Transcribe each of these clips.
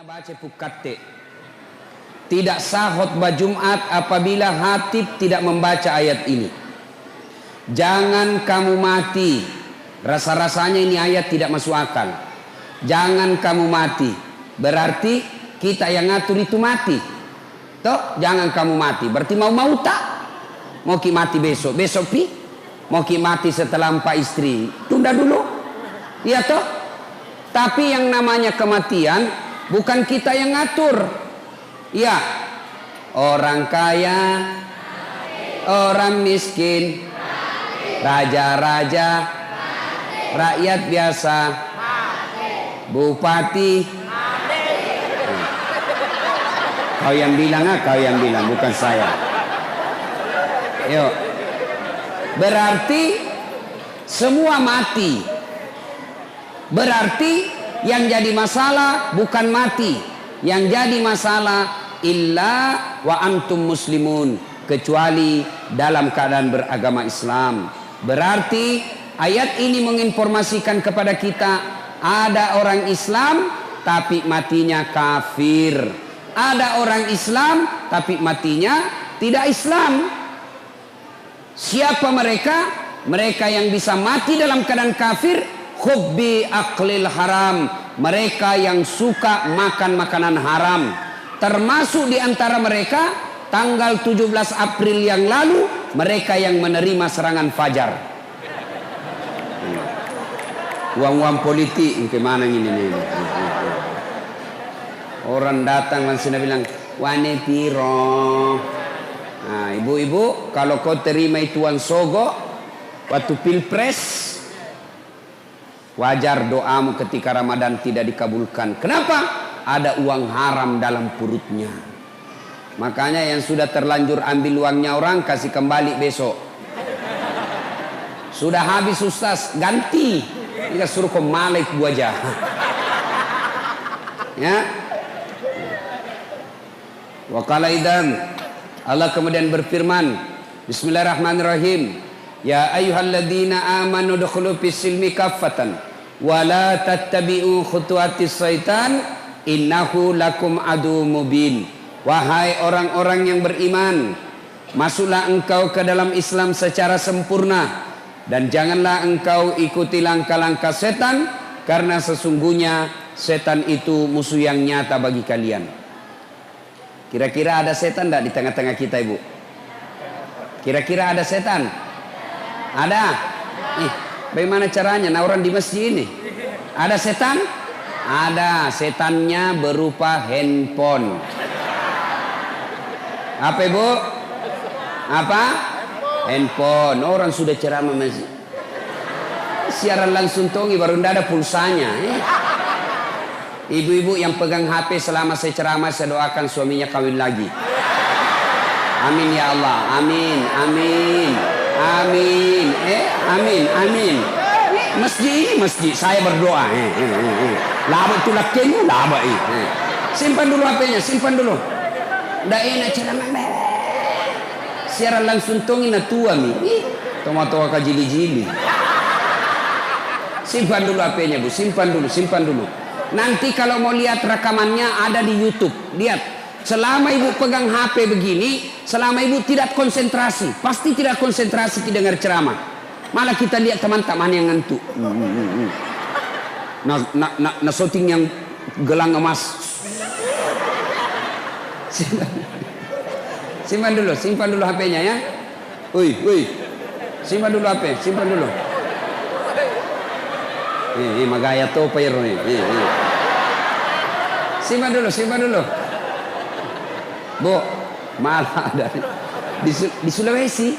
baca pukatte. Tidak sah khutbah Jumat apabila khatib tidak membaca ayat ini. Jangan kamu mati. Rasa-rasanya ini ayat tidak masuk akal. Jangan kamu mati. Berarti kita yang ngatur itu mati. Toh, jangan kamu mati. Berarti mau tak? Mau ki mati besok. Besok pi? Mau ki mati setelah 4 istri. Tunda dulu. Iya toh? Tapi yang namanya kematian bukan kita yang ngatur. Ya, orang kaya, orang miskin, raja-raja, rakyat biasa, bupati. Kau yang bilang, kau yang bilang, bukan saya. Yuk, berarti semua mati. Berarti yang jadi masalah bukan mati, yang jadi masalah illa wa antum muslimun, kecuali dalam keadaan beragama Islam. Berarti ayat ini menginformasikan kepada kita ada orang Islam tapi matinya kafir, ada orang Islam tapi matinya tidak Islam. Siapa mereka? Mereka yang bisa mati dalam keadaan kafir, hubbi aklil haram, mereka yang suka makan makanan haram. Termasuk di antara mereka tanggal 17 April yang lalu mereka yang menerima serangan fajar. Uang-uang politik gimana ini nih? Orang datang langsung bilang wane piro. Nah, ibu-ibu, kalau kau terima itu uang sogo waktu pilpres, wajar doamu ketika Ramadan tidak dikabulkan. Kenapa? Ada uang haram dalam perutnya. Makanya yang sudah terlanjur ambil uangnya orang, kasih kembali besok. Sudah habis Ustaz, ganti. Kita suruh ke Malik wajah. Ya. Wa qala idan, Allah kemudian berfirman, Bismillahirrahmanirrahim. Ya ayyuhalladzina amanu dukhulu fis-silmi kaffatan wa la tattabi'u khutuwatis syaitan innahu lakum adu mubin. Wahai orang-orang yang beriman, masuklah engkau ke dalam Islam secara sempurna dan janganlah engkau ikuti langkah-langkah setan, karena sesungguhnya setan itu musuh yang nyata bagi kalian. Kira-kira ada setan tidak di tengah-tengah kita, Ibu? Kira-kira ada setan? Ada? Bagaimana caranya? Nah, orang di masjid ini ada setan? Ada, setannya berupa handphone. Apa, Ibu? Apa? Handphone. Orang sudah ceramah masih siaran langsung tongi baru tidak ada pulsanya. Ibu-ibu yang pegang HP selama saya ceramah, saya doakan suaminya kawin lagi. Amin ya Allah. Amin. Amin. Amin. Amin. Amin. Masjid saya berdoa. Laba tu lakimu, laba simpan dulu HP-nya, simpan dulu. Ndak enak ceramah. Siaran langsung tongi na tua mi. Tomato ka jili-jili. Simpan dulu HP-nya, Bu, simpan dulu. Nanti kalau mau lihat rekamannya ada di YouTube. Lihat. Selama ibu pegang HP begini, selama ibu tidak konsentrasi, pasti tidak konsentrasi dengar ceramah. Malah kita lihat teman-teman yang ngantuk. Nah, shooting yang gelang emas. Simpan dulu HP-nya ya. Woi. Simpan dulu HP, simpan dulu. Magaya to pair nih. Simpan dulu. Bu, malah dari di Sulawesi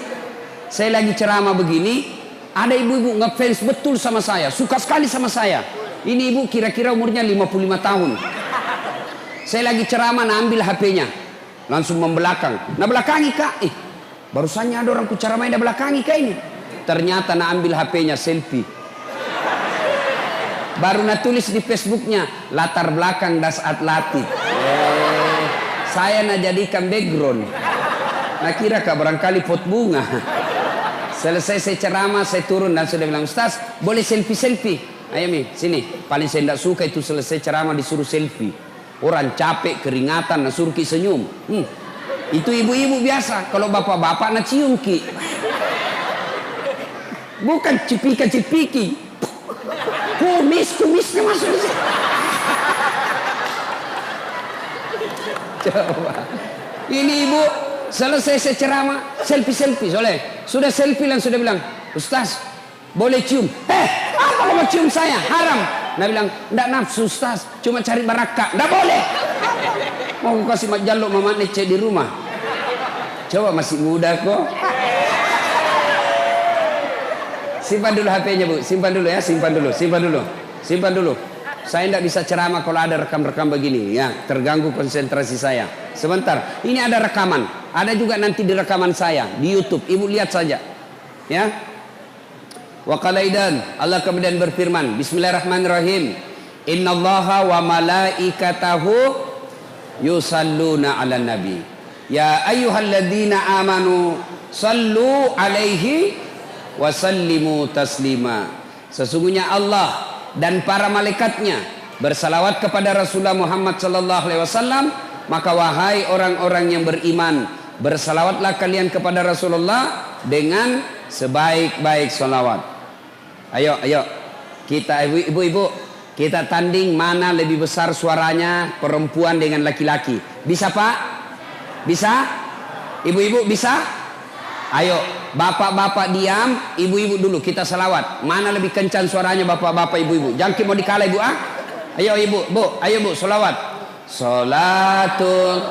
saya lagi ceramah begini, ada ibu-ibu ngefans betul sama saya, suka sekali sama saya. Ini ibu kira-kira umurnya 55 tahun. Saya lagi ceramah, ambil HP-nya, langsung membelakang. Nah, belakangi kak, barusannya ada orang ku ceramah dah belakangi kak ini. Ternyata ambil HP-nya selfie. Baru tulis di Facebooknya, latar belakang das atlatik. Saya jadikan background. Nah, kira kak barangkali pot bunga. Selesai saya ceramah, saya turun dan sudah bilang, Ustaz, boleh selfie? Ayo Mi, sini. Paling saya tidak suka itu selesai ceramah disuruh selfie. Orang capek, keringatan, nah suruh ki senyum. Itu ibu-ibu biasa. Kalau bapak-bapak nak cium ki. Bukan cipika-cipiki. Kumisnya masuk di sini. Coba. Ini ibu selesai saya ceramah, selfie soleh. Sudah selfie langsung sudah bilang, Ustaz, boleh cium? Apa kamu cium saya? Haram. Nah bilang, enggak nafsu Ustaz, cuma cari barakah. Enggak boleh. Mau kasih jaluk mama nece di rumah. Coba masih muda kok. Simpan dulu HP-nya Bu, simpan dulu ya, simpan dulu. Saya tidak bisa ceramah kalau ada rekam-rekam begini ya, terganggu konsentrasi saya. Sebentar, ini ada rekaman, ada juga nanti di rekaman saya di YouTube. Ibu lihat saja, ya. Wa qalaidan, Allah kemudian berfirman, Bismillahirrahmanirrahim. Innallaha wa malaikatahu yusalluna 'alan nabi. Ya ayyuhalladzina amanu sallu 'alaihi wa sallimu taslima. Sesungguhnya Allah dan para malaikatnya bersalawat kepada Rasulullah Muhammad sallallahu alaihi wasallam, maka wahai orang-orang yang beriman, bersalawatlah kalian kepada Rasulullah dengan sebaik-baik salawat. Ayo kita ibu-ibu, kita tanding mana lebih besar suaranya perempuan dengan laki-laki. Bisa Pak? Bisa? Ibu-ibu bisa? Ayo, bapak-bapak diam, ibu-ibu dulu kita salawat. Mana lebih kencang suaranya bapak-bapak ibu-ibu? Jangan mau dikalah ibu ah. Ayo ibu, ayo bu salawat. Salatul.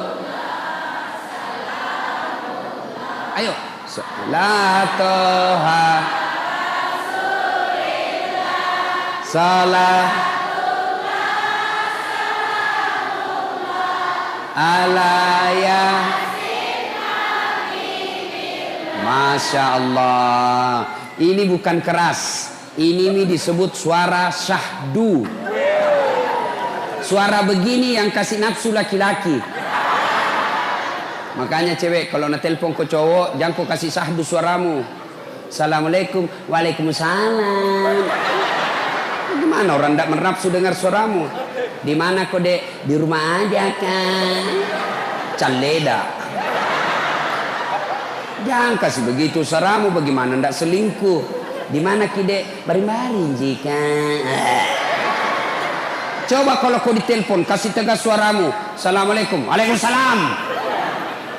Ayo, salatuha. Salah. Alaya. Masya Allah. Ini bukan keras. Ini disebut suara syahdu. Suara begini yang kasih nafsu laki-laki. Makanya cewek kalau nak telepon ke cowok, jangan kau kasih syahdu suaramu. Assalamualaikum. Waalaikumsalam. Gimana orang tidak menafsu dengar suaramu? Di mana kau dek? Di rumah aja kan. Caleda. Jangan kasih begitu suaramu, bagaimana ndak selingkuh. Di mana kide baring-baring jika. Coba kalau kau ditelepon kasih tegas suaramu. Assalamualaikum. Waalaikumsalam.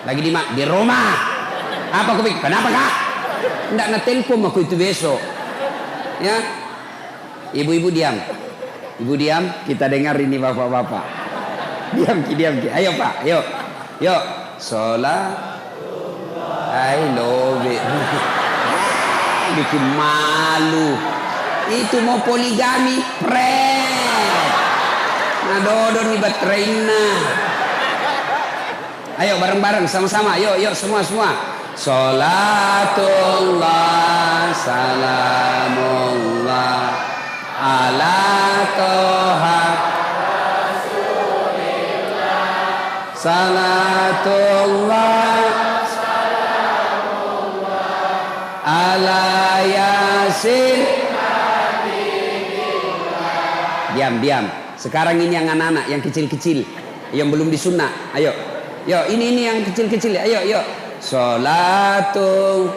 Lagi di mana? Di rumah. Apa kau pikir? Kenapa kak? Ndak nak telepon aku itu besok. Ya. Ibu-ibu diam. Ibu diam, kita dengar ini bapak-bapak. Diam ki. Ayo Pak, yuk. Sholat. I love it. Bikin malu. Itu mau poligami, nah dodon nih baterainya. Ayo bareng-bareng sama-sama. Yuk semua. Salatullah salamullah ala toha salatullah ala yasin. Diam. Sekarang ini yang anak-anak, yang kecil-kecil, yang belum disunat. Ayo, ini yang kecil-kecil. Ayo. Salatu.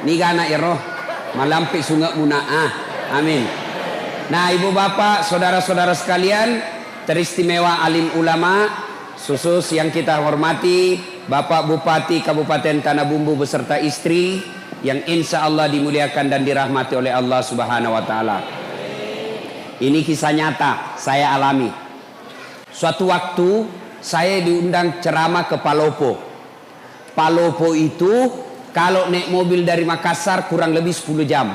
Ni anak ya roh, malampi sungai muna'ah. Amin. Nah, ibu bapak, saudara-saudara sekalian, teristimewa alim ulama, khusus yang kita hormati, Bapak Bupati Kabupaten Tanah Bumbu beserta istri yang insya Allah dimuliakan dan dirahmati oleh Allah Subhanahu wa Ta'ala. Ini kisah nyata saya alami. Suatu waktu saya diundang ceramah ke Palopo. Palopo itu kalau naik mobil dari Makassar kurang lebih 10 jam.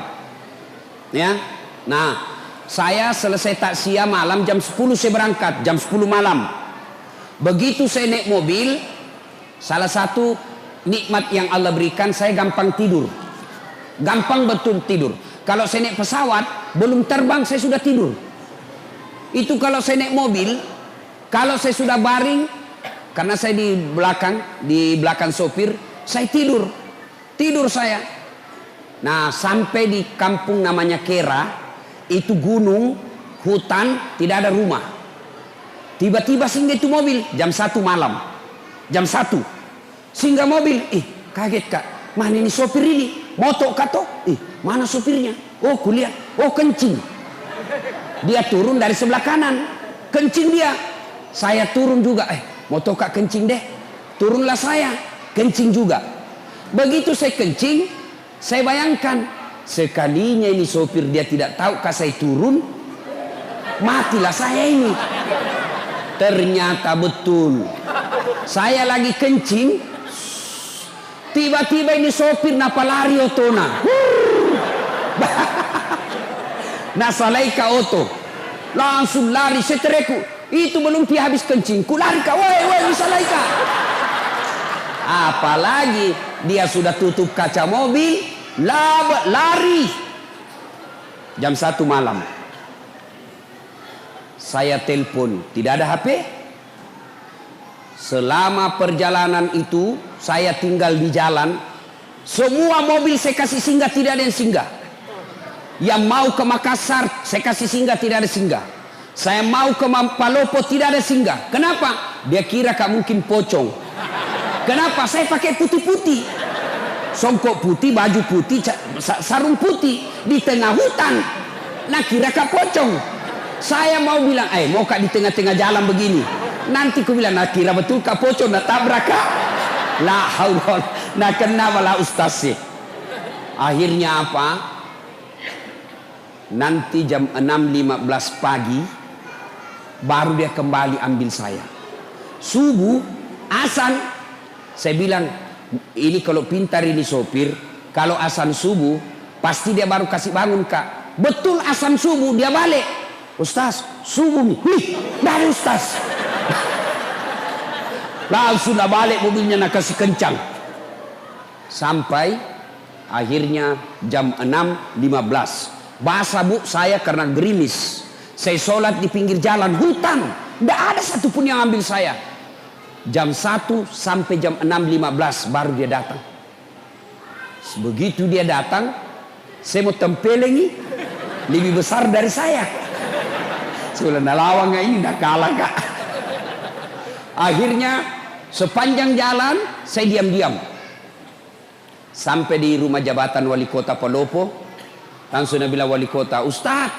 Ya. Nah, saya selesai takziah malam jam 10 saya berangkat, jam 10 malam. Begitu saya naik mobil, salah satu nikmat yang Allah berikan, saya gampang tidur. Gampang betul tidur. Kalau saya naik pesawat, belum terbang saya sudah tidur. Itu kalau saya naik mobil, kalau saya sudah baring, karena saya di belakang sopir, saya tidur. Tidur saya. Nah, sampai di kampung namanya Kera, itu gunung, hutan, tidak ada rumah. Tiba-tiba singgah itu mobil jam 1 malam. Jam 1 singgah mobil. Kaget kak, mana ini sopir ini? Moto kato? Mana sopirnya? Oh kuliah. Oh kencing. Dia turun dari sebelah kanan, kencing dia. Saya turun juga. Moto kak kencing deh. Turunlah saya, kencing juga. Begitu saya kencing, saya bayangkan sekalinya ini sopir dia tidak tahu kah saya turun, matilah saya ini. Ternyata betul. Saya lagi kencing, tiba-tiba ini sopir napa lari otona. Nah salaika oto, langsung lari setereku. Itu belum dia habis kencing, ku lari kak, woi salaika. Apalagi dia sudah tutup kaca mobil, lari. Jam 1 malam. Saya telepon, tidak ada HP. Selama perjalanan itu saya tinggal di jalan. Semua mobil saya kasih singgah, tidak ada yang singgah. Yang mau ke Makassar saya kasih singgah, tidak ada singgah. Saya mau ke Palopo, tidak ada singgah. Kenapa? Dia kira kak mungkin pocong. Kenapa? Saya pakai putih-putih, songkok putih, baju putih, sarung putih di tengah hutan. Nah kira kak pocong. Saya mau bilang, mau kak di tengah-tengah jalan begini. Nanti ku bilang, nah kira betul kak pocong, nah tabrak kak. La haul, nah kenapa lah ustaz sih? Akhirnya apa? Nanti jam 6.15 pagi baru dia kembali ambil saya. Subuh, azan. Saya bilang, ini kalau pintar ini sopir, kalau azan subuh pasti dia baru kasih bangun kak. Betul azan subuh dia balik. Ustaz, subuh nih. Dari ustaz. Langsung dah balik mobilnya nak kasih kencang. Sampai akhirnya jam 6.15. Basah bu saya karena gerimis. Saya sholat di pinggir jalan hutan. Tidak ada satupun yang ambil saya. Jam 1 sampai jam 6.15 baru dia datang. Begitu dia datang, saya mau tempelengi, lebih besar dari saya. Saya bilang, lawang ini dah kalah kak. Akhirnya sepanjang jalan saya diam-diam. Sampai di rumah jabatan wali kota Palopo. Langsung dia bilang wali kota, Ustaz,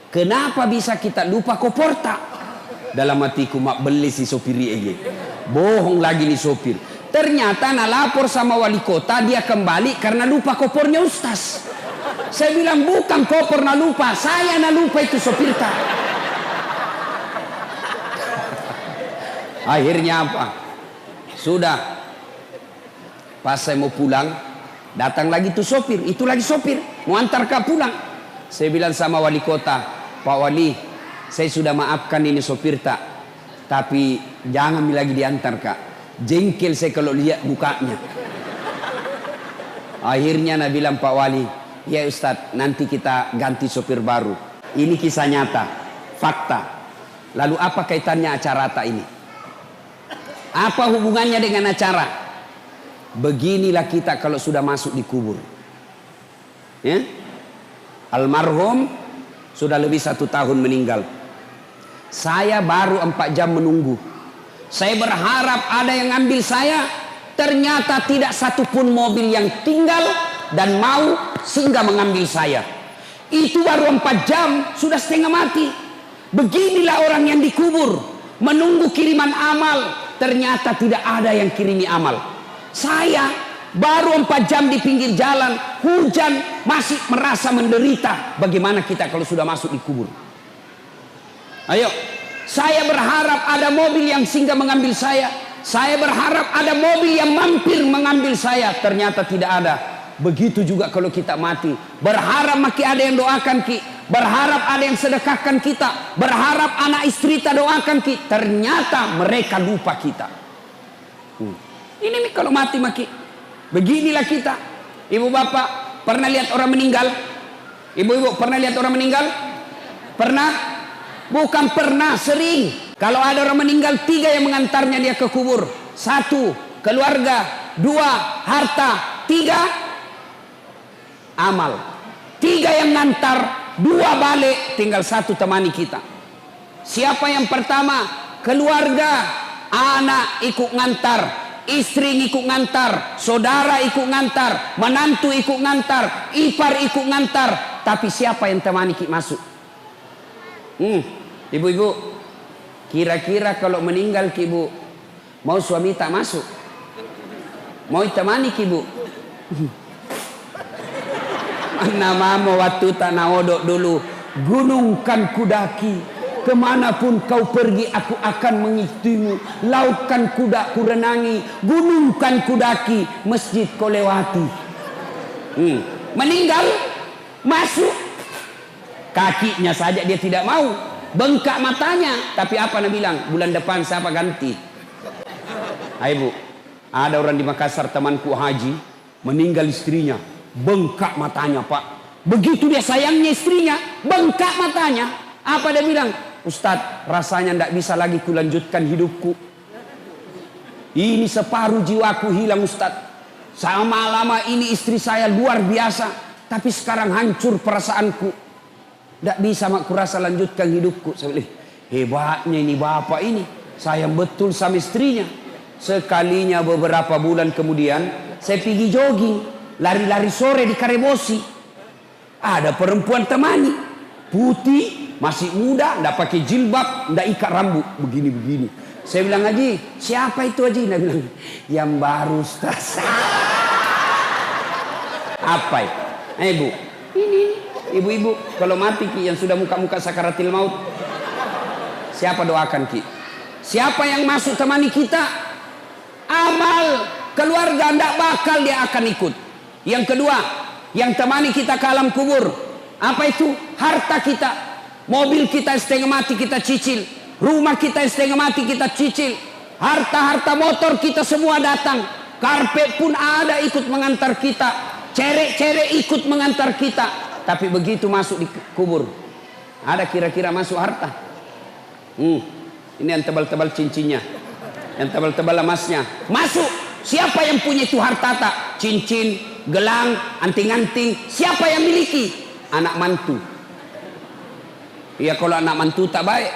kenapa bisa kita lupa koporta? Dalam hatiku mak beli si sopir ini. Bohong lagi nih sopir. Ternyata nak lapor sama wali kota, dia kembali karena lupa kopornya Ustaz. Saya bilang bukan kopor nak lupa, saya nak lupa itu sopir tak. Akhirnya apa? Sudah. Pas saya mau pulang, datang lagi tuh sopir, itu lagi sopir, mau antar kak pulang. Saya bilang sama wali kota, Pak Wali, saya sudah maafkan ini sopir tak, tapi jangan lagi diantar kak. Jengkel saya kalau lihat mukanya. Akhirnya Nabi bilang Pak Wali, ya Ustadz, nanti kita ganti sopir baru. Ini kisah nyata, fakta. Lalu apa kaitannya acara ini? Apa hubungannya dengan acara? Beginilah kita kalau sudah masuk di kubur. Ya? Almarhum sudah lebih 1 tahun meninggal. Saya baru 4 jam menunggu. Saya berharap ada yang ambil saya. Ternyata tidak satupun mobil yang tinggal dan mau singgah mengambil saya. Itu baru 4 jam sudah setengah mati. Beginilah orang yang dikubur, menunggu kiriman amal. Ternyata tidak ada yang kirimi amal. Saya baru 4 jam di pinggir jalan, hujan, masih merasa menderita. Bagaimana kita kalau sudah masuk di kubur? Ayo, saya berharap ada mobil yang singgah mengambil saya. Saya berharap ada mobil yang mampir mengambil saya. Ternyata tidak ada. Begitu juga kalau kita mati. Berharap maki ada yang doakan ki. Berharap ada yang sedekahkan kita. Berharap anak istri kita doakan ki. Ternyata mereka lupa kita. Ini nih kalau mati maki. Beginilah kita. Ibu bapak pernah lihat orang meninggal? Ibu-ibu pernah lihat orang meninggal? Pernah? Bukan pernah, sering. Kalau ada orang meninggal, 3 yang mengantarnya dia ke kubur. 1, keluarga. 2, harta. 3, amal. 3 yang ngantar, 2 balik, tinggal 1 temani kita. Siapa yang pertama? Keluarga, anak ikut ngantar, istri ikut ngantar, saudara ikut ngantar, menantu ikut ngantar, ipar ikut ngantar. Tapi siapa yang temani kita masuk? Ibu-ibu, kira-kira kalau meninggal ki bu, mau suami tak masuk? Mau temani ki bu? Mana mama waktu tak naodok dulu, gunung kan kudaki, kemanapun kau pergi aku akan mengikutimu, laut kan kuda ku renangi, gunung kan kudaki, masjid kau lewati. Meninggal, masuk, kakinya saja dia tidak mau, bengkak matanya. Tapi apa Nabi bilang? Bulan depan siapa ganti? Ayo bu, ada orang di Makassar temanku haji, meninggal istrinya, bengkak matanya pak. Begitu dia sayangnya istrinya, bengkak matanya. Apa dia bilang? Ustadz, rasanya tidak bisa lagi kulanjutkan hidupku. Ini separuh jiwaku hilang Ustadz. Sama lama ini istri saya luar biasa, tapi sekarang hancur perasaanku. Tidak bisa aku rasa lanjutkan hidupku. Saya bilang, hebatnya ini bapak ini, sayang betul sama istrinya. Sekalinya beberapa bulan kemudian, saya pergi jogging, lari-lari sore di Karebosi. Ada perempuan temani, putih, masih muda, tidak pakai jilbab, tidak ikat rambut, begini-begini. Saya bilang, Haji, siapa itu Haji? Dia bilang, yang baru Ustaz. Apa itu? Bu, ini ibu-ibu, kalau mati ki yang sudah muka-muka sakaratil maut, siapa doakan ki? Siapa yang masuk temani kita? Amal keluarga tidak bakal dia akan ikut. Yang kedua, yang temani kita ke alam kubur, apa itu? Harta kita, mobil kita setengah mati kita cicil, rumah kita setengah mati kita cicil, harta-harta motor kita semua datang, karpet pun ada ikut mengantar kita, cerek-cerek ikut mengantar kita. Tapi begitu masuk di kubur, ada kira-kira masuk harta? Ini yang tebal-tebal cincinnya, yang tebal-tebal emasnya masuk. Siapa yang punya itu harta tak? Cincin, gelang, anting-anting, siapa yang miliki? Anak mantu. Ya kalau anak mantu tak baik,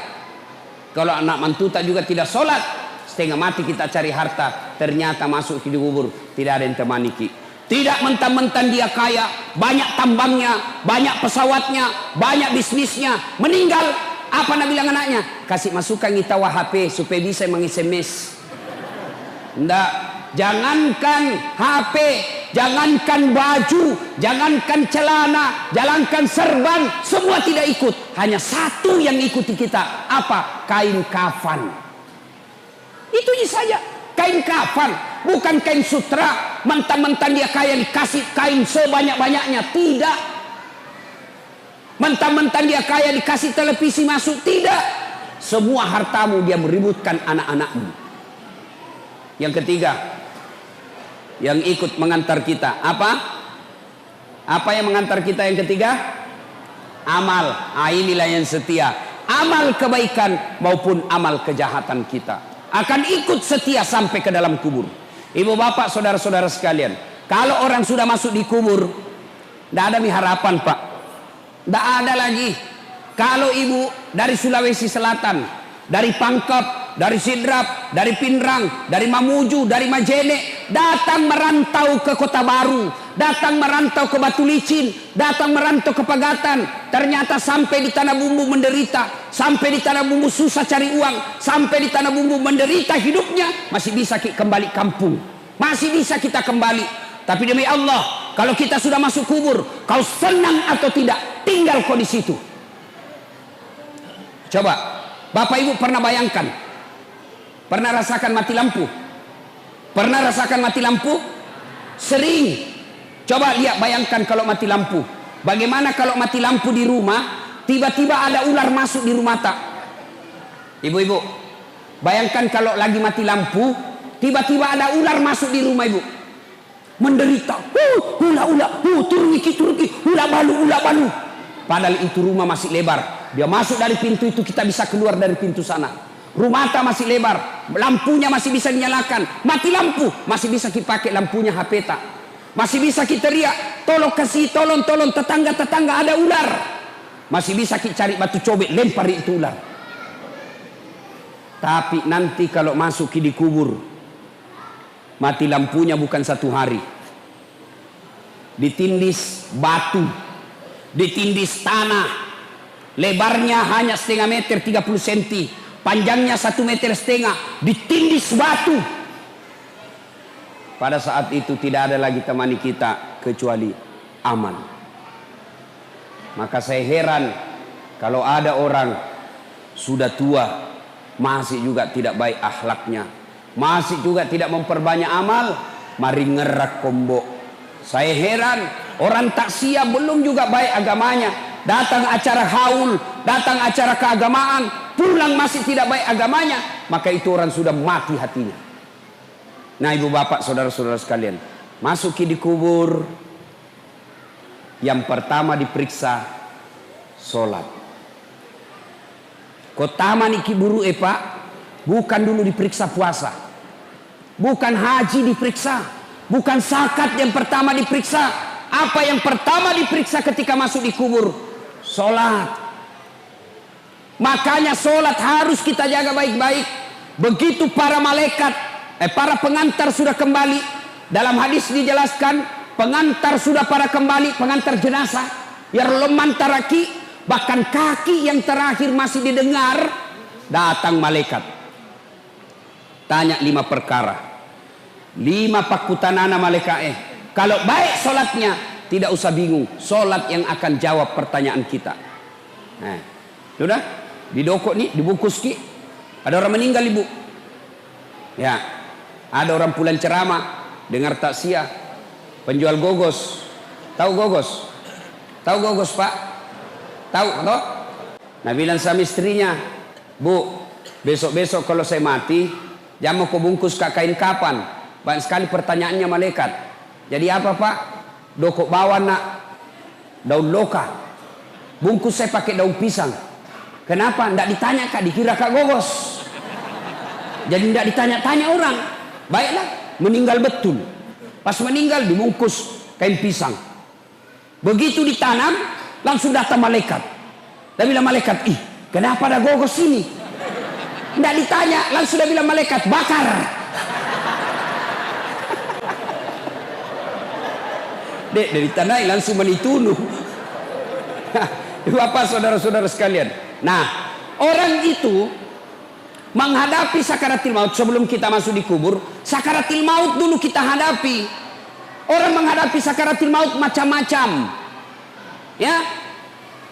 kalau anak mantu tak juga tidak sholat, setengah mati kita cari harta, ternyata masuk di kubur tidak ada yang temani ki. Tidak mentang-mentang dia kaya, banyak tambangnya, banyak pesawatnya, banyak bisnisnya, meninggal, apa nak bilang anaknya? Kasih masukan kita HP supaya bisa meng-SMS. Ndak, jangankan HP, jangankan baju, jangankan celana, jangankan serban, semua tidak ikut. Hanya satu yang ikuti kita, apa? Kain kafan. Itu saja, kain kafan, bukan kain sutra. Mentang-mentang dia kaya dikasih kain sebanyak-banyaknya, tidak. Mentang-mentang dia kaya dikasih televisi masuk, tidak. Semua hartamu dia meributkan anak-anakmu. Yang ketiga, yang ikut mengantar kita, apa? Apa yang mengantar kita yang ketiga? Amal. Inilah yang setia. Amal kebaikan maupun amal kejahatan kita akan ikut setia sampai ke dalam kubur. Ibu bapak saudara-saudara sekalian, kalau orang sudah masuk di kubur, tidak ada harapan pak, tidak ada lagi. Kalau ibu dari Sulawesi Selatan, dari Pangkep, dari Sidrap, dari Pinrang, dari Mamuju, dari Majene, datang merantau ke Kota Baru, datang merantau ke Batu Licin, datang merantau ke Pagatan, ternyata sampai di Tanah Bumbu menderita, sampai di Tanah Bumbu susah cari uang, sampai di Tanah Bumbu menderita hidupnya, masih bisa kembali kampung, masih bisa kita kembali. Tapi demi Allah, kalau kita sudah masuk kubur, kau senang atau tidak, tinggal kau di situ. Coba, Bapak Ibu pernah bayangkan, pernah rasakan mati lampu? Pernah rasakan mati lampu? Sering. Coba lihat, bayangkan kalau mati lampu. Bagaimana kalau mati lampu di rumah, tiba-tiba ada ular masuk di rumah tak? Ibu-ibu, bayangkan kalau lagi mati lampu, tiba-tiba ada ular masuk di rumah ibu. Menderita. Ula-ula, turki, ula balu. Padahal itu rumah masih lebar. Dia masuk dari pintu itu, kita bisa keluar dari pintu sana. Rumah tak masih lebar, lampunya masih bisa dinyalakan. Mati lampu, masih bisa kita pakai lampunya HP tak. Masih bisa kita teriak, tolong kasih, tolong tetangga-tetangga ada ular. Masih bisa kita cari batu cobek, lempar itu ular. Tapi nanti kalau masuk di kubur, mati lampunya bukan 1 hari. Ditindis batu, ditindis tanah. Lebarnya hanya 0,5 meter 30 cm, panjangnya 1,5 meter, ditindis batu. Pada saat itu tidak ada lagi temani kita kecuali aman. Maka saya heran kalau ada orang sudah tua masih juga tidak baik akhlaknya, masih juga tidak memperbanyak amal, mari ngerak kombo. Saya heran orang taksia belum juga baik agamanya, datang acara haul, datang acara keagamaan, pulang masih tidak baik agamanya, maka itu orang sudah mati hatinya. Nah ibu bapak saudara-saudara sekalian, masuki di kubur, yang pertama diperiksa sholat. Kotama niki buru pak, bukan dulu diperiksa puasa, bukan haji diperiksa, bukan zakat yang pertama diperiksa. Apa yang pertama diperiksa ketika masuk di kubur? Sholat. Makanya sholat harus kita jaga baik-baik. Begitu para malaikat, para pengantar sudah kembali, dalam hadis dijelaskan, pengantar sudah pada kembali, pengantar jenazah yang leman taraki, bahkan kaki yang terakhir masih didengar, datang malaikat tanya 5 perkara, 5 pakutanana malaikat. Kalau baik sholatnya, tidak usah bingung, sholat yang akan jawab pertanyaan kita. Nah, sudah didokok nih, dibungkus ki, ada orang meninggal ibu, ya, ada orang pulang ceramah, dengar takziah, penjual gogos. Tahu gogos? Tahu gogos pak? Tahu toh? Nah bilang sama istrinya, bu, besok-besok kalau saya mati, jangan mau kau bungkus kain kapan. Banyak sekali pertanyaannya malaikat. Jadi apa pak? Dokok bawa nak daun loka, bungkus saya pakai daun pisang. Kenapa? Nggak ditanya kak, dikira kak gogos. Jadi nggak ditanya-tanya orang. Baiklah, meninggal betul. Pas meninggal dibungkus kain pisang. Begitu ditanam, langsung datang malaikat. Dan bilang malaikat, ih kenapa ada gogos ini? Nggak ditanya, langsung dia bilang malaikat, bakar. Dek, dari tanah langsung menitunuh. Bapak saudara-saudara sekalian. Nah, orang itu menghadapi sakaratil maut sebelum kita masuk di kubur. Sakaratil maut dulu kita hadapi. Orang menghadapi sakaratil maut macam-macam. Ya,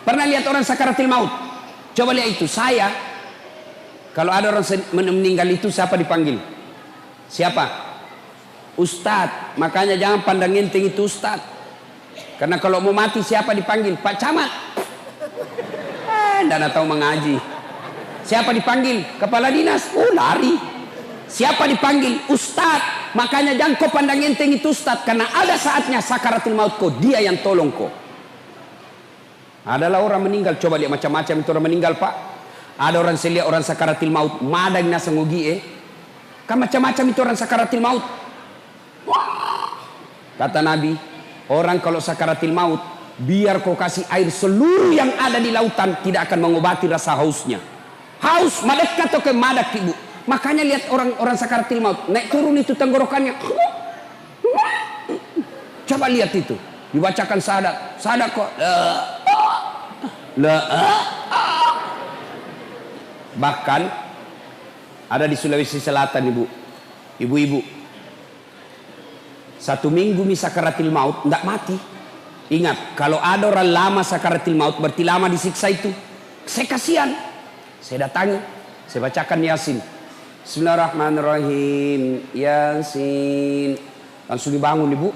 pernah lihat orang sakaratil maut? Coba lihat itu. Saya, kalau ada orang meninggal itu siapa dipanggil? Siapa? Ustadz. Makanya jangan pandang enteng itu ustadz. Karena kalau mau mati siapa dipanggil? Pak Camat. Tidak tahu mengaji. Siapa dipanggil? Kepala dinas. Oh lari. Siapa dipanggil? Ustadz. Makanya jangan kau pandang enteng itu ustadz. Karena ada saatnya sakaratul maut kau, dia yang tolong kau. Adalah orang meninggal. Coba lihat macam-macam itu orang meninggal pak. Ada orang saya lihat orang sakaratul maut. Madang nasa ngogi Kan macam-macam itu orang sakaratul maut. Kata Nabi, orang kalau sakaratul maut, biar kau kasih air seluruh yang ada di lautan, tidak akan mengobati rasa hausnya. Haus, madak atau ke madak ibu. Makanya lihat orang sakaratul maut, naik turun itu tenggorokannya. Coba lihat itu, dibacakan syahadat, syahadat kok. Bahkan ada di Sulawesi Selatan ibu-ibu. 1 minggu sakaratul maut tidak mati. Ingat, kalau ada orang lama sakaratul maut berarti lama disiksa itu. Saya kasihan. Saya datangi, saya bacakan Yasin. Bismillahirrahmanirrahim. Yasin. Langsung dibangun ibu.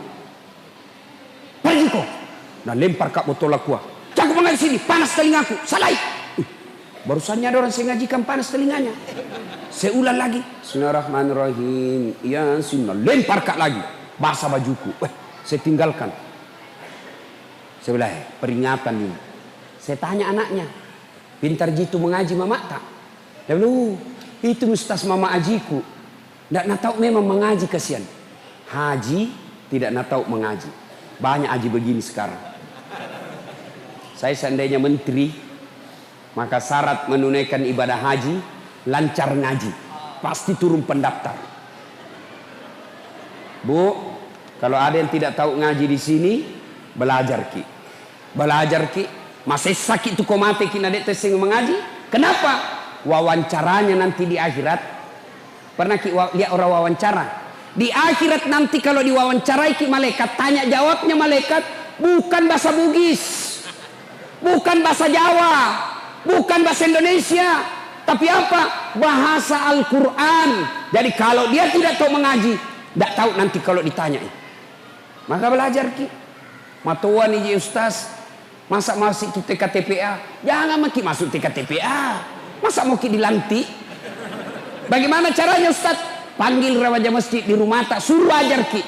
Pergi kok. Nah lempar kak botol aqua. Jangan mengaji sini, panas telingaku. Salai. Barusannya ada orang saya ngajikan panas telinganya. Saya ulang lagi. Bismillahirrahmanirrahim. Yasin. Nah, lempar kak lagi. Basah bajuku. Saya tinggalkan. Saya bilang, peringatan ini. Saya tanya anaknya, pintar jitu mengaji mama tak? Dia bilang, itu ustaz mama ajiku. Tidak nak tahu memang mengaji kasihan. Haji tidak nak tahu mengaji. Banyak haji begini sekarang. Saya seandainya menteri, maka syarat menunaikan ibadah haji lancar ngaji, pasti turun pendaftar. Bu, kalau ada yang tidak tahu ngaji di sini, belajar ki, belajar ki. Masih sakit tuh komate kina dek tesing mengaji. Kenapa? Wawancaranya nanti di akhirat. Pernah ki lihat orang wawancara? Di akhirat nanti kalau diwawancarai ki malaikat, tanya jawabnya malaikat bukan bahasa Bugis, bukan bahasa Jawa, bukan bahasa Indonesia, tapi apa? Bahasa Al-Quran. Jadi kalau dia tidak tahu mengaji, tidak tahu nanti kalau ditanya. Maka belajar ki. Matuan ini ustaz, masa masuk ke TKTPA? Jangan maki masuk TKTPA. Masa mau ki dilantik? Bagaimana caranya ustaz? Panggil raja masjid di rumah tak, suruh ajar ki.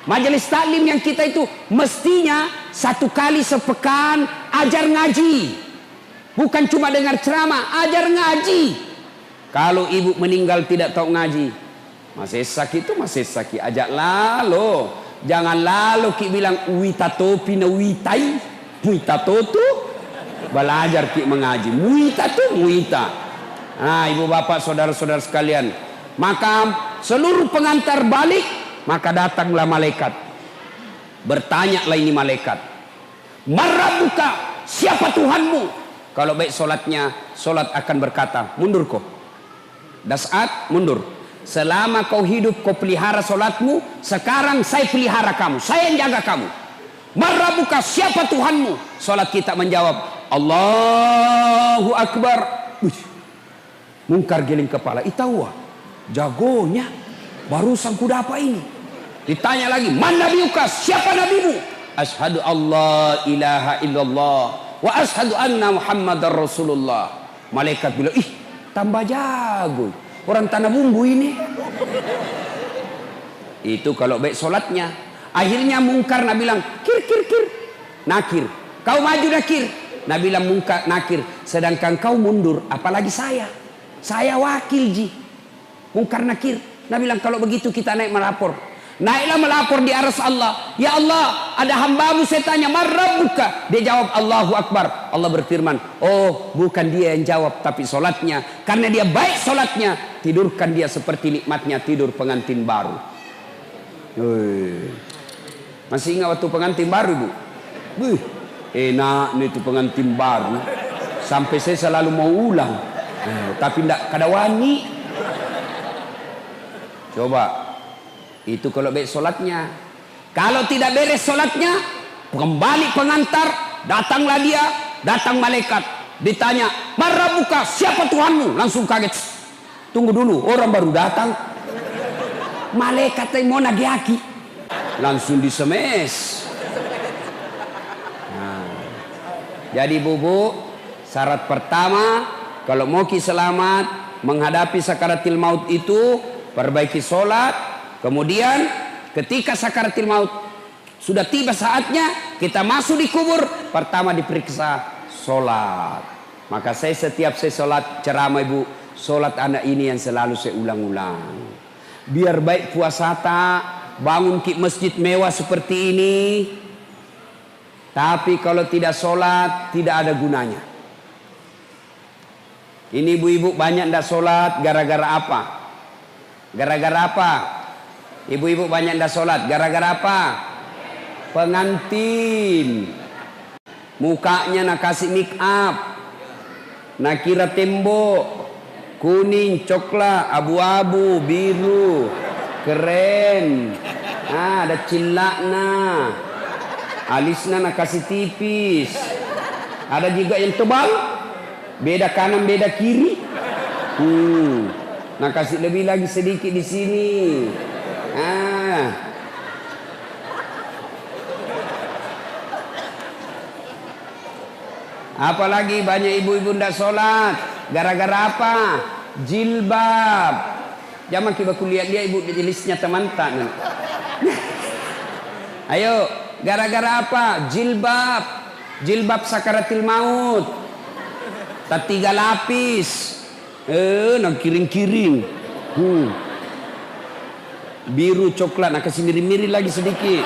Majelis taklim yang kita itu mestinya 1 kali sepekan ajar ngaji. Bukan cuma dengar ceramah, ajar ngaji. Kalau ibu meninggal tidak tahu ngaji, masih sakit itu masih sakit, ajak lalu. Jangan lalu ki bilang wita topi na witai, wita totu. Belajar ki mengaji, wita tu wita. Nah, ibu bapak saudara-saudara sekalian, maka seluruh pengantar balik, maka datanglah malaikat. Bertanyalah ini malaikat, Marabuka, siapa Tuhanmu? Kalau baik solatnya, solat akan berkata, mundur kau. Dasat, mundur. Selama kau hidup, kau pelihara solatmu. Sekarang saya pelihara kamu, saya yang jaga kamu. Marabuka, siapa Tuhanmu? Solat kita menjawab, Allahu Akbar. Mungkar giling kepala, itawa jagonya barusan kuda apa ini. Ditanya lagi, man nabiyuka, siapa nabimu? Asyhadu Allah ilaha illallah wa asyhadu anna Muhammadar Rasulullah. Malaikat bilang, ih tambah jago, orang tanah bumbu ini. Itu kalau baik solatnya. Akhirnya mungkar nabi bilang, kir kir kir, nakir, kau maju nakir. Nabi bilang mungkar nakir, sedangkan kau mundur, apalagi saya wakil ji. Mungkar nakir. Nabi bilang kalau begitu kita naik melapor. Naiklah melapor di aras Allah. Ya Allah, ada hambamu saya tanya, Marrabbuka. Dia jawab Allahu Akbar. Allah berfirman, oh bukan dia yang jawab, tapi solatnya. Karena dia baik solatnya, tidurkan dia seperti nikmatnya tidur pengantin baru. Masih ingat waktu pengantin baru bu? Enak nih itu pengantin baru. Sampai saya selalu mau ulang. Tapi tidak kada wani. Coba itu kalau baik solatnya. Kalau tidak beres solatnya, kembali pengantar, datanglah dia, datang malaikat, ditanya, Marabuka, siapa Tuhanmu? Langsung kaget. Tunggu dulu, orang baru datang. Malaikat yang mau nagiaki, langsung disemes. Nah, jadi bubu, syarat pertama kalau mau ki selamat menghadapi sakaratil maut itu, perbaiki solat. Kemudian ketika sakaratil maut sudah tiba saatnya kita masuk di kubur, pertama diperiksa solat. Maka saya setiap saya solat ceramah ibu, solat anak ini yang selalu saya ulang-ulang. Biar baik puasa tak, bangun ki masjid mewah seperti ini, tapi kalau tidak solat tidak ada gunanya. Ini ibu-ibu banyak ndak sholat gara-gara apa? Gara-gara apa? Ibu-ibu banyak ndak sholat gara-gara apa? Pengantin. Mukanya nak kasih make up, nak kira tembok kuning, coklat, abu-abu, biru, keren. Ada cilakna, alisnya nak kasih tipis. Ada juga yang tebal. Beda kanan, beda kiri. Nah kasih lebih lagi sedikit di sini. Apalagi banyak ibu-ibu ndak sholat. Gara-gara apa? Jilbab. Jangan kita kulihat dia ibu di listnya teman-teman. Ayo, gara-gara apa? Jilbab. Jilbab sakaratil maut. Tak 3 lapis. Nak kiring-kiring. Biru coklat, nak kasih mirip-mirip lagi sedikit.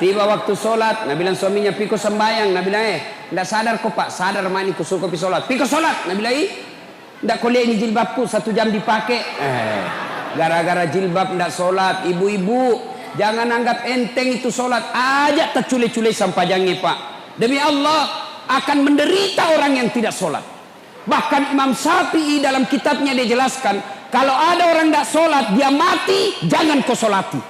Tiba waktu sholat, Nabi bilang suaminya, piko sembayang. Nabi bilang, tidak sadar kok pak, sadar mani kusul kopi sholat. Piko sholat, Nabi bilang, tidak kau lihat ini jilbabku 1 jam dipakai. Gara-gara jilbab tidak sholat. Ibu-ibu, jangan anggap enteng itu sholat. Aja tercule-cule sampajangnya pak. Demi Allah, akan menderita orang yang tidak sholat. Bahkan Imam Syafi'i dalam kitabnya dia jelaskan, kalau ada orang tidak sholat, dia mati, jangan kau sholati.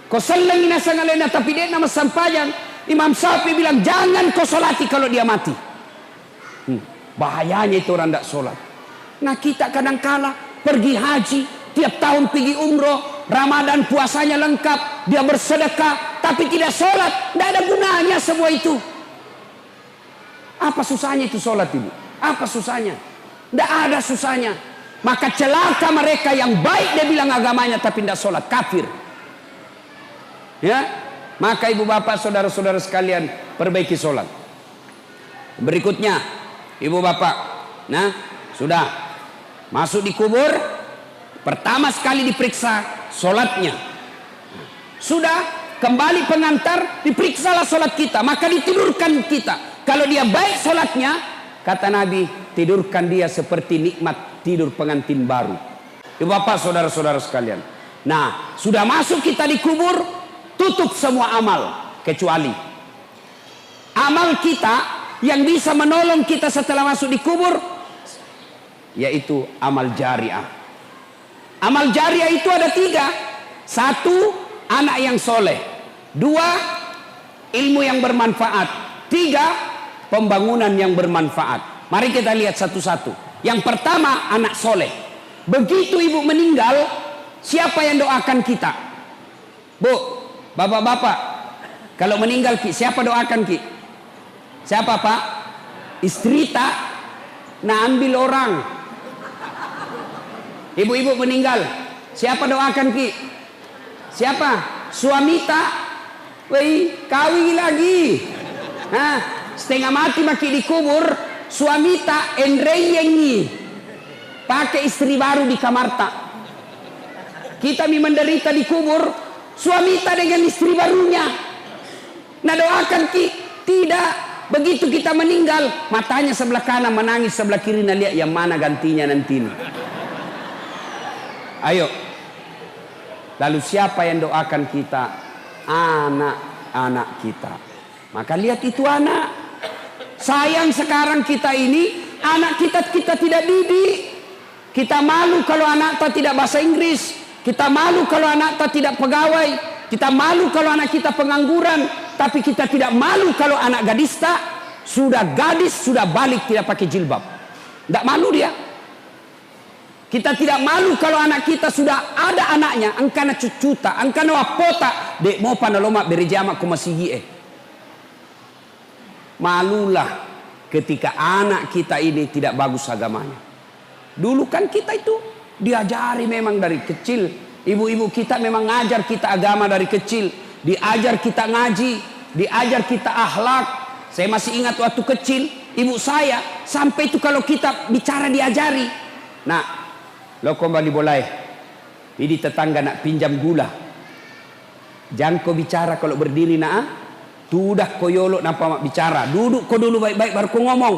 Kau seleng ina sangalena tapi dia nama sampajang. Imam Syafi'i bilang jangan kau sholati kalau dia mati. Bahayanya itu orang tidak sholat. Nah kita kadang-kala pergi haji, tiap tahun pergi umroh, Ramadan puasanya lengkap, dia bersedekah, tapi tidak sholat, tidak ada gunanya semua itu. Apa susahnya itu sholat ibu? Apa susahnya? Tidak ada susahnya. Maka celaka mereka yang baik dia bilang agamanya tapi tidak sholat, kafir. Ya, maka ibu bapak saudara-saudara sekalian perbaiki sholat. Berikutnya, ibu bapak, nah sudah masuk di kubur, pertama sekali diperiksa sholatnya. Sudah kembali pengantar, diperiksalah sholat kita, maka ditidurkan kita. Kalau dia baik sholatnya, kata Nabi, tidurkan dia seperti nikmat tidur pengantin baru. Ibu bapak saudara-saudara sekalian, nah sudah masuk kita di kubur, tutup semua amal kecuali amal kita yang bisa menolong kita setelah masuk di kubur, yaitu amal jariah. Amal jariah itu ada 3. 1, anak yang soleh. 2, ilmu yang bermanfaat. 3, pembangunan yang bermanfaat. Mari kita lihat satu-satu. Yang pertama, anak soleh. Begitu ibu meninggal, siapa yang doakan kita? Bu, bapak-bapak, kalau meninggal ki, siapa doakan ki? Siapa pak? Istri tak? Nah ambil orang. Ibu-ibu meninggal, siapa doakan ki? Siapa? Suami tak? Wei, kawin lagi. Nah, setengah mati maki dikubur, suami tak enreyengi. Pakai istri baru di kamar tak. Kita menderita dikubur, suami tak dengan istri barunya. Nah doakan ki? Tidak. Begitu kita meninggal, matanya sebelah kanan menangis, sebelah kiri nah lihat yang mana gantinya nanti. Ayo. Lalu siapa yang doakan kita? Anak-anak kita. Maka lihat itu anak. Sayang sekarang kita ini, anak kita tidak didik. Kita malu kalau anak kita tidak bahasa Inggris. Kita malu kalau anak kita tidak pegawai. Kita malu kalau anak kita pengangguran. Tapi kita tidak malu kalau anak gadis tak sudah gadis, sudah balik tidak pakai jilbab. Tidak malu dia. Kita tidak malu kalau anak kita sudah ada anaknya, angkana cucuta, angkana wapota, dek mau panaloma berjama kumasigie. Malulah ketika anak kita ini tidak bagus agamanya. Dulu kan kita itu diajari memang dari kecil. Ibu-ibu kita memang ngajar kita agama dari kecil. Diajar kita ngaji, diajar kita akhlak. Saya masih ingat waktu kecil, ibu saya sampai itu kalau kita bicara diajari. Nah, lo kembali boleh. Ini tetangga nak pinjam gula. Jangan kau bicara kalau berdiri nak. Tudah koyolok nampak mak bicara. Duduk kau dulu baik-baik baru kau ngomong.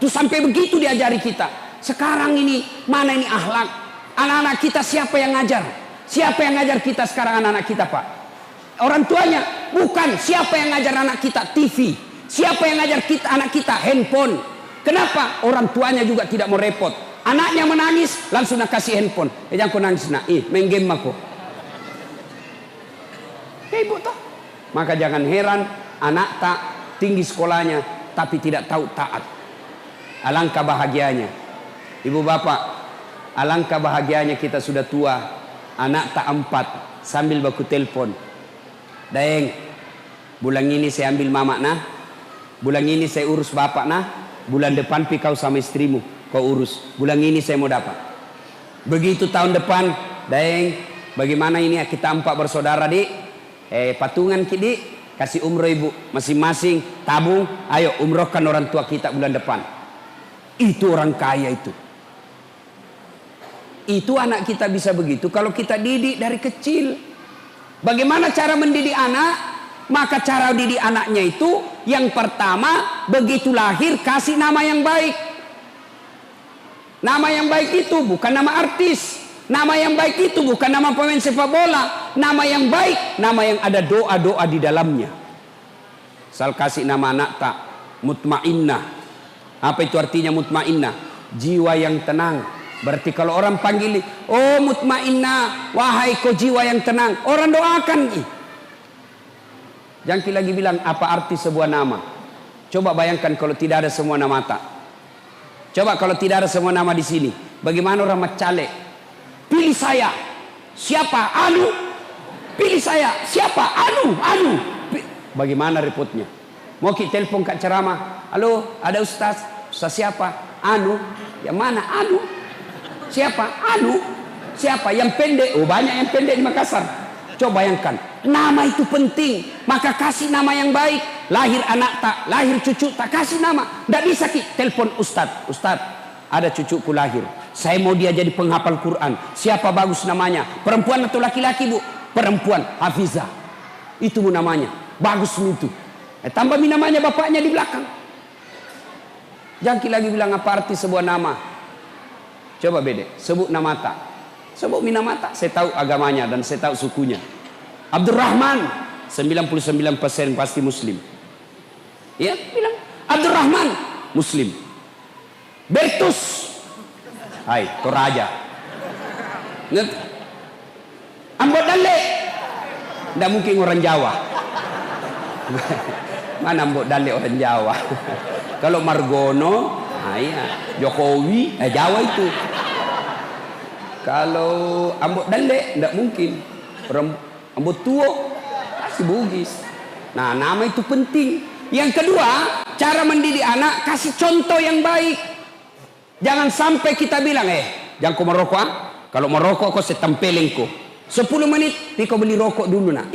Itu sampai begitu diajari kita. Sekarang ini mana ini akhlak? Anak-anak kita siapa yang ngajar? Siapa yang ngajar kita sekarang anak-anak kita pak? Orang tuanya? Bukan. Siapa yang ngajar anak kita? TV. Siapa yang ngajar kita anak kita? Handphone. Kenapa? Orang tuanya juga tidak mau repot. Anaknya menangis, langsung nak kasih handphone. Jangan kau nangis nak. Main game aku. Ibu toh. Maka jangan heran anak tak tinggi sekolahnya tapi tidak tahu taat. Alangkah bahagianya. Ibu bapak, alangkah bahagianya kita sudah tua. Anak tak 4 sambil baku telepon. Daeng, bulan ini saya ambil mama nah. Bulan ini saya urus bapak nah. Bulan depan pi kau sama istrimu kau urus. Bulan ini saya mau dapat. Begitu tahun depan, Daeng, bagaimana ini kita 4 bersaudara dik? Patungan dik, kasih umroh ibu masing-masing tabung. Ayo umrohkan orang tua kita bulan depan. Itu orang kaya itu. Itu anak kita bisa begitu kalau kita didik dari kecil. Bagaimana cara mendidik anak? Maka cara didik anaknya itu yang pertama, begitu lahir kasih nama yang baik. Nama yang baik itu bukan nama artis. Nama yang baik itu bukan nama pemain sepak bola. Nama yang baik, nama yang ada doa-doa di dalamnya. Asal kasih nama anak tak mutmainnah. Apa itu artinya mutmainnah? Jiwa yang tenang. Berarti kalau orang panggil, oh mutmainnah, wahai kau jiwa yang tenang, orang doakan. Jangan lagi bilang apa arti sebuah nama. Coba bayangkan kalau tidak ada semua nama tak. Coba kalau tidak ada semua nama di sini. Bagaimana orang macale? Pilih saya. Siapa? Anu. Pilih saya. Siapa? Anu. Bagaimana repotnya? Mau kita telepon Kak ceramah. Halo, ada Ustaz. Ustaz siapa? Anu. Yang mana? Anu. Siapa? Anu. Siapa? Yang pendek. Oh, banyak yang pendek di Makassar. Coba bayangkan. Nama itu penting. Maka kasih nama yang baik. Lahir anak tak, lahir cucu tak, kasih nama. Tidak bisa telepon Ustaz. Ustaz, ada cucuku lahir. Saya mau dia jadi penghafal Quran. Siapa bagus namanya? Perempuan atau laki-laki, Bu? Perempuan. Hafizah. Itu Bu namanya. Bagus itu. Tambah namanya bapaknya di belakang. Jangan lagi bilang apa arti sebuah nama. Coba beda. Sebut nama tak. Sebut nama tak. Saya tahu agamanya dan saya tahu sukunya. Abdurrahman. 99% pasti Muslim. Ya, bilang Abdurrahman. Muslim. Bertus. Hai, Toraja. Ambot Dale. Tidak mungkin orang Jawa. Mana Ambot Dale orang Jawa? Kalau Margono, iya. Jokowi, Jawa itu. Kalau Ambot Dale, tidak mungkin. Orang Ambot Tuo, pasti Bugis. Nah, nama itu penting. Yang kedua, cara mendidik anak, kasih contoh yang baik. Jangan sampai kita bilang, jangan kau merokok, ah? Kalau merokok kau setempelin kau. 10 menit, kau beli rokok dulu nak.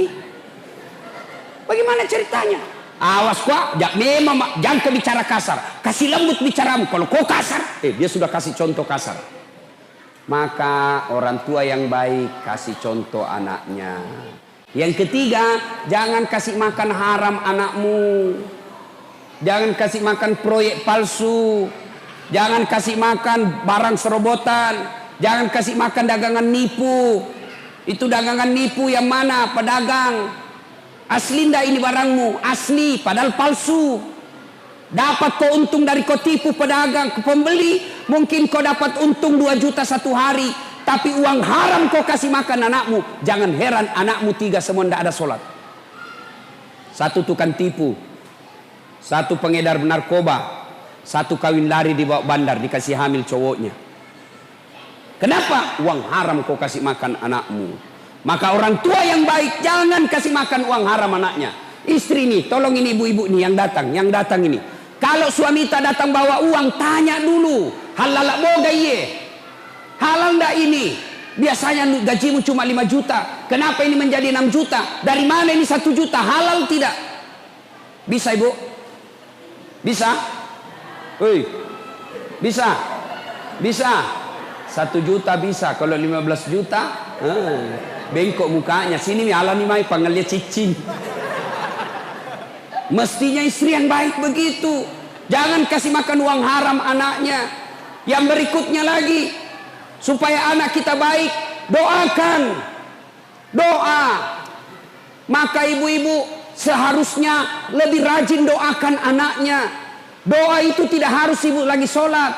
Bagaimana ceritanya? Awas kau, jangan kau bicara kasar. Kasih lembut bicaramu. Kalau kau kasar, dia sudah kasih contoh kasar. Maka orang tua yang baik kasih contoh anaknya. Yang ketiga, jangan kasih makan haram anakmu. Jangan kasih makan proyek palsu. Jangan kasih makan barang serobotan. Jangan kasih makan dagangan nipu. Itu dagangan nipu yang mana? Pedagang. Asli ndak ini barangmu? Asli, padahal palsu. Dapat kau untung dari kau tipu pedagang ke pembeli. Mungkin kau dapat untung 2 juta satu hari. Tapi uang haram kau kasih makan anakmu. Jangan heran anakmu 3 semua tidak ada sholat. 1 tukang tipu. 1 pengedar narkoba. 1 kawin lari di bawah bandar dikasih hamil cowoknya. Kenapa? Uang haram kau kasih makan anakmu. Maka orang tua yang baik jangan kasih makan uang haram anaknya. Istri nih, tolong ini ibu-ibu nih yang datang ini. Kalau suami tak datang bawa uang, tanya dulu. Halal boga iye. Halal ndak ini? Biasanya gajimu cuma 5 juta. Kenapa ini menjadi 6 juta? Dari mana ini 1 juta? Halal tidak? Bisa ibu? Bisa? Bisa? Bisa? 1 juta bisa. Kalau 15 juta, bengkok mukanya. Sini nih halal nih mai panggilnya cicing. Mestinya istri yang baik begitu. Jangan kasih makan uang haram anaknya. Yang berikutnya lagi, supaya anak kita baik, doakan. Doa. Maka ibu-ibu seharusnya lebih rajin doakan anaknya. Doa itu tidak harus ibu lagi sholat.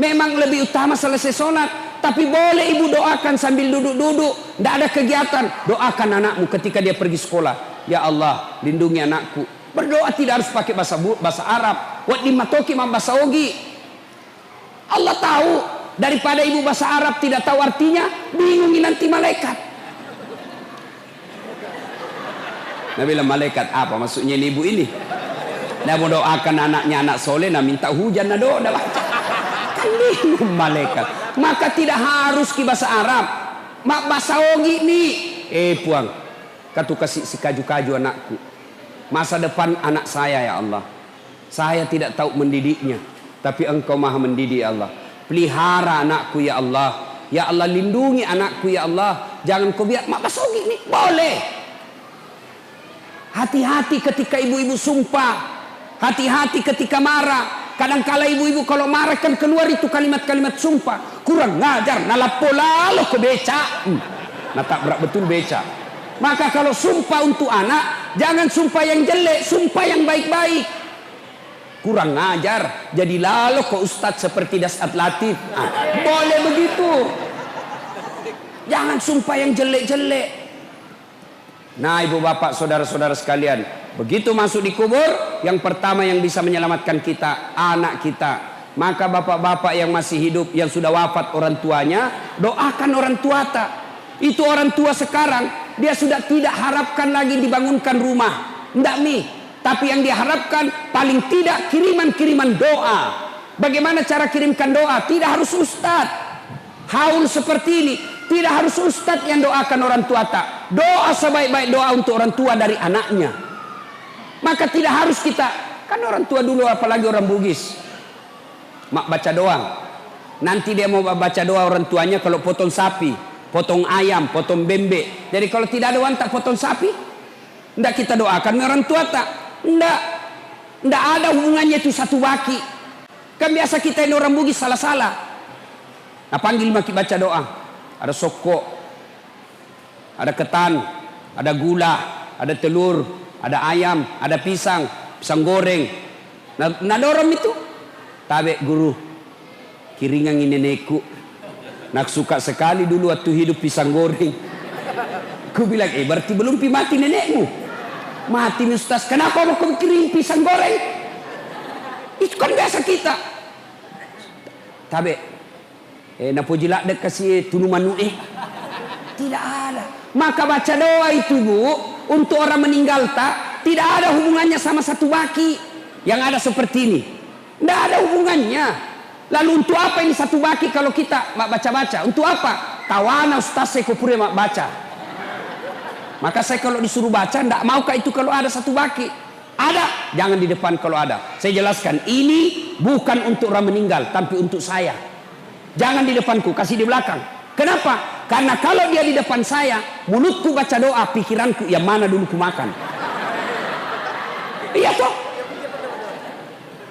Memang lebih utama selesai sholat. Tapi boleh ibu doakan sambil duduk-duduk. Tidak ada kegiatan. Doakan anakmu ketika dia pergi sekolah. Ya Allah, lindungi anakku. Berdoa tidak harus pakai bahasa Arab. Wat dimatoki bahasa Ogi. Allah tahu. Daripada ibu bahasa Arab tidak tahu artinya, bingungin nanti malaikat. Nah bilang malaikat apa maksudnya ini ibu ini? Nah mau doakan anaknya anak soleh, nah minta hujan, nah doa, nah baca. Kan bingung malaikat. Maka tidak harus ke bahasa Arab. Mak bahasa Ogi nih. Puang, katu kasih si kaju-kaju anakku. Masa depan anak saya ya Allah. Saya tidak tahu mendidiknya, tapi Engkau maha mendidik ya Allah. Pelihara anakku ya Allah. Ya Allah lindungi anakku ya Allah. Jangan kau biar mak basogi nih. Boleh. Hati-hati ketika ibu-ibu sumpah. Hati-hati ketika marah. Kadangkala ibu-ibu kalau marah kan keluar itu kalimat-kalimat sumpah. Kurang ngajar, nalapola lo ke beca. Nah tak berat betul beca. Maka kalau sumpah untuk anak, jangan sumpah yang jelek, sumpah yang baik-baik. Kurang ngajar, jadi lalu ke ustadz seperti Dasat Latif. Boleh begitu. Jangan sumpah yang jelek-jelek. Nah ibu bapak saudara-saudara sekalian, begitu masuk di kubur, yang pertama yang bisa menyelamatkan kita, anak kita. Maka bapak-bapak yang masih hidup, yang sudah wafat orang tuanya, doakan orang tua tak. Itu orang tua sekarang, dia sudah tidak harapkan lagi dibangunkan rumah. Tidak nih. Tapi yang diharapkan paling tidak kiriman-kiriman doa. Bagaimana cara kirimkan doa? Tidak harus ustadz. Haul seperti ini. Tidak harus ustadz yang doakan orang tua tak. Doa sebaik-baik doa untuk orang tua dari anaknya. Maka tidak harus kita. Kan orang tua dulu apalagi orang Bugis. Mak baca doang. Nanti dia mau baca doa orang tuanya kalau potong sapi, potong ayam, potong bebek. Jadi kalau tidak ada uang tak potong sapi. Tidak kita doakan orang tua tak. Tidak ada hubungannya itu satu baki. Kan biasa kita ini orang Bugis salah-salah. Nah panggil maki baca doa. Ada sokok, ada ketan, ada gula, ada telur, ada ayam, ada pisang, pisang goreng. Nah dorong itu. Tabe guru, kiringan ini neku. Nak suka sekali dulu waktu hidup pisang goreng. Ku bilang, berarti belum mati nenekmu. Mati nih ustaz, kenapa mau kau kirim pisang goreng? Itu kan biasa kita. Tabe, napo jilak dek kasih tunu manu Tidak ada. Maka baca doa itu bu, untuk orang meninggal tak, tidak ada hubungannya sama satu baki. Yang ada seperti ini. Tidak ada hubungannya. Lalu untuk apa ini satu baki kalau kita baca-baca? Untuk apa? Tawana ustaz saya kupure mak baca. Maka saya kalau disuruh baca, tidak maukah itu kalau ada satu baki? Ada, jangan di depan kalau ada. Saya jelaskan, ini bukan untuk orang meninggal, tapi untuk saya. Jangan di depanku, kasih di belakang. Kenapa? Karena kalau dia di depan saya, mulutku baca doa, pikiranku yang mana dulu ku makan. Iya toh?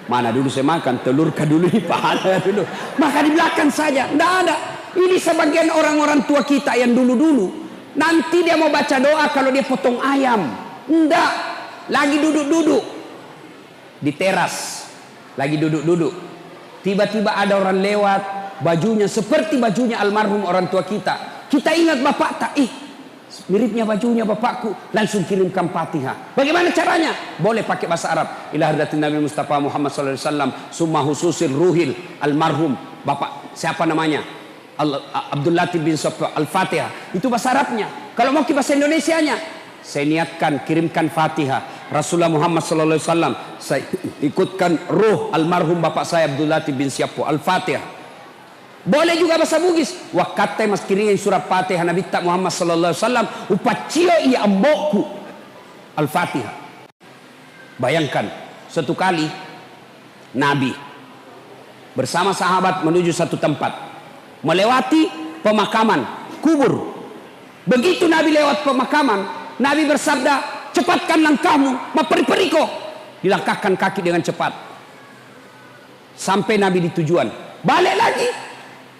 Mana dulu saya makan, telur kah dulu ini pahala dulu. Maka di belakang saja, tidak ada. Ini sebagian orang-orang tua kita yang dulu-dulu. Nanti dia mau baca doa kalau dia potong ayam. Tidak. Lagi duduk-duduk. Di teras. Lagi duduk-duduk. Tiba-tiba ada orang lewat. Bajunya seperti bajunya almarhum orang tua kita. Kita ingat bapak tak? Miripnya bajunya bapakku. Langsung kirimkan Fatihah. Bagaimana caranya? Boleh pakai bahasa Arab. Ila hadratin Nabi Mustafa Muhammad SAW. Summa hususil ruhil almarhum. Bapak siapa namanya? Abdul Latif bin Sopo Al-Fatihah. Itu bahasa Arabnya. Kalau mau ke bahasa Indonesianya, saya niatkan kirimkan Fatihah. Rasulullah Muhammad SAW. Saya ikutkan ruh almarhum bapak saya Abdul Latif bin Sopo Al-Fatihah. Boleh juga bahasa Bugis. Wakate mas kiringin surat Fatihah Nabi tak Muhammad sallallahu alaihi wasallam upacio ia ambokku Al-Fatihah. Bayangkan suatu kali Nabi bersama sahabat menuju satu tempat, melewati pemakaman kubur. Begitu Nabi lewat pemakaman, Nabi bersabda, cepatkan langkahmu, maperi-periko. Dilangkahkan kaki dengan cepat. Sampai Nabi di tujuan. Balik lagi.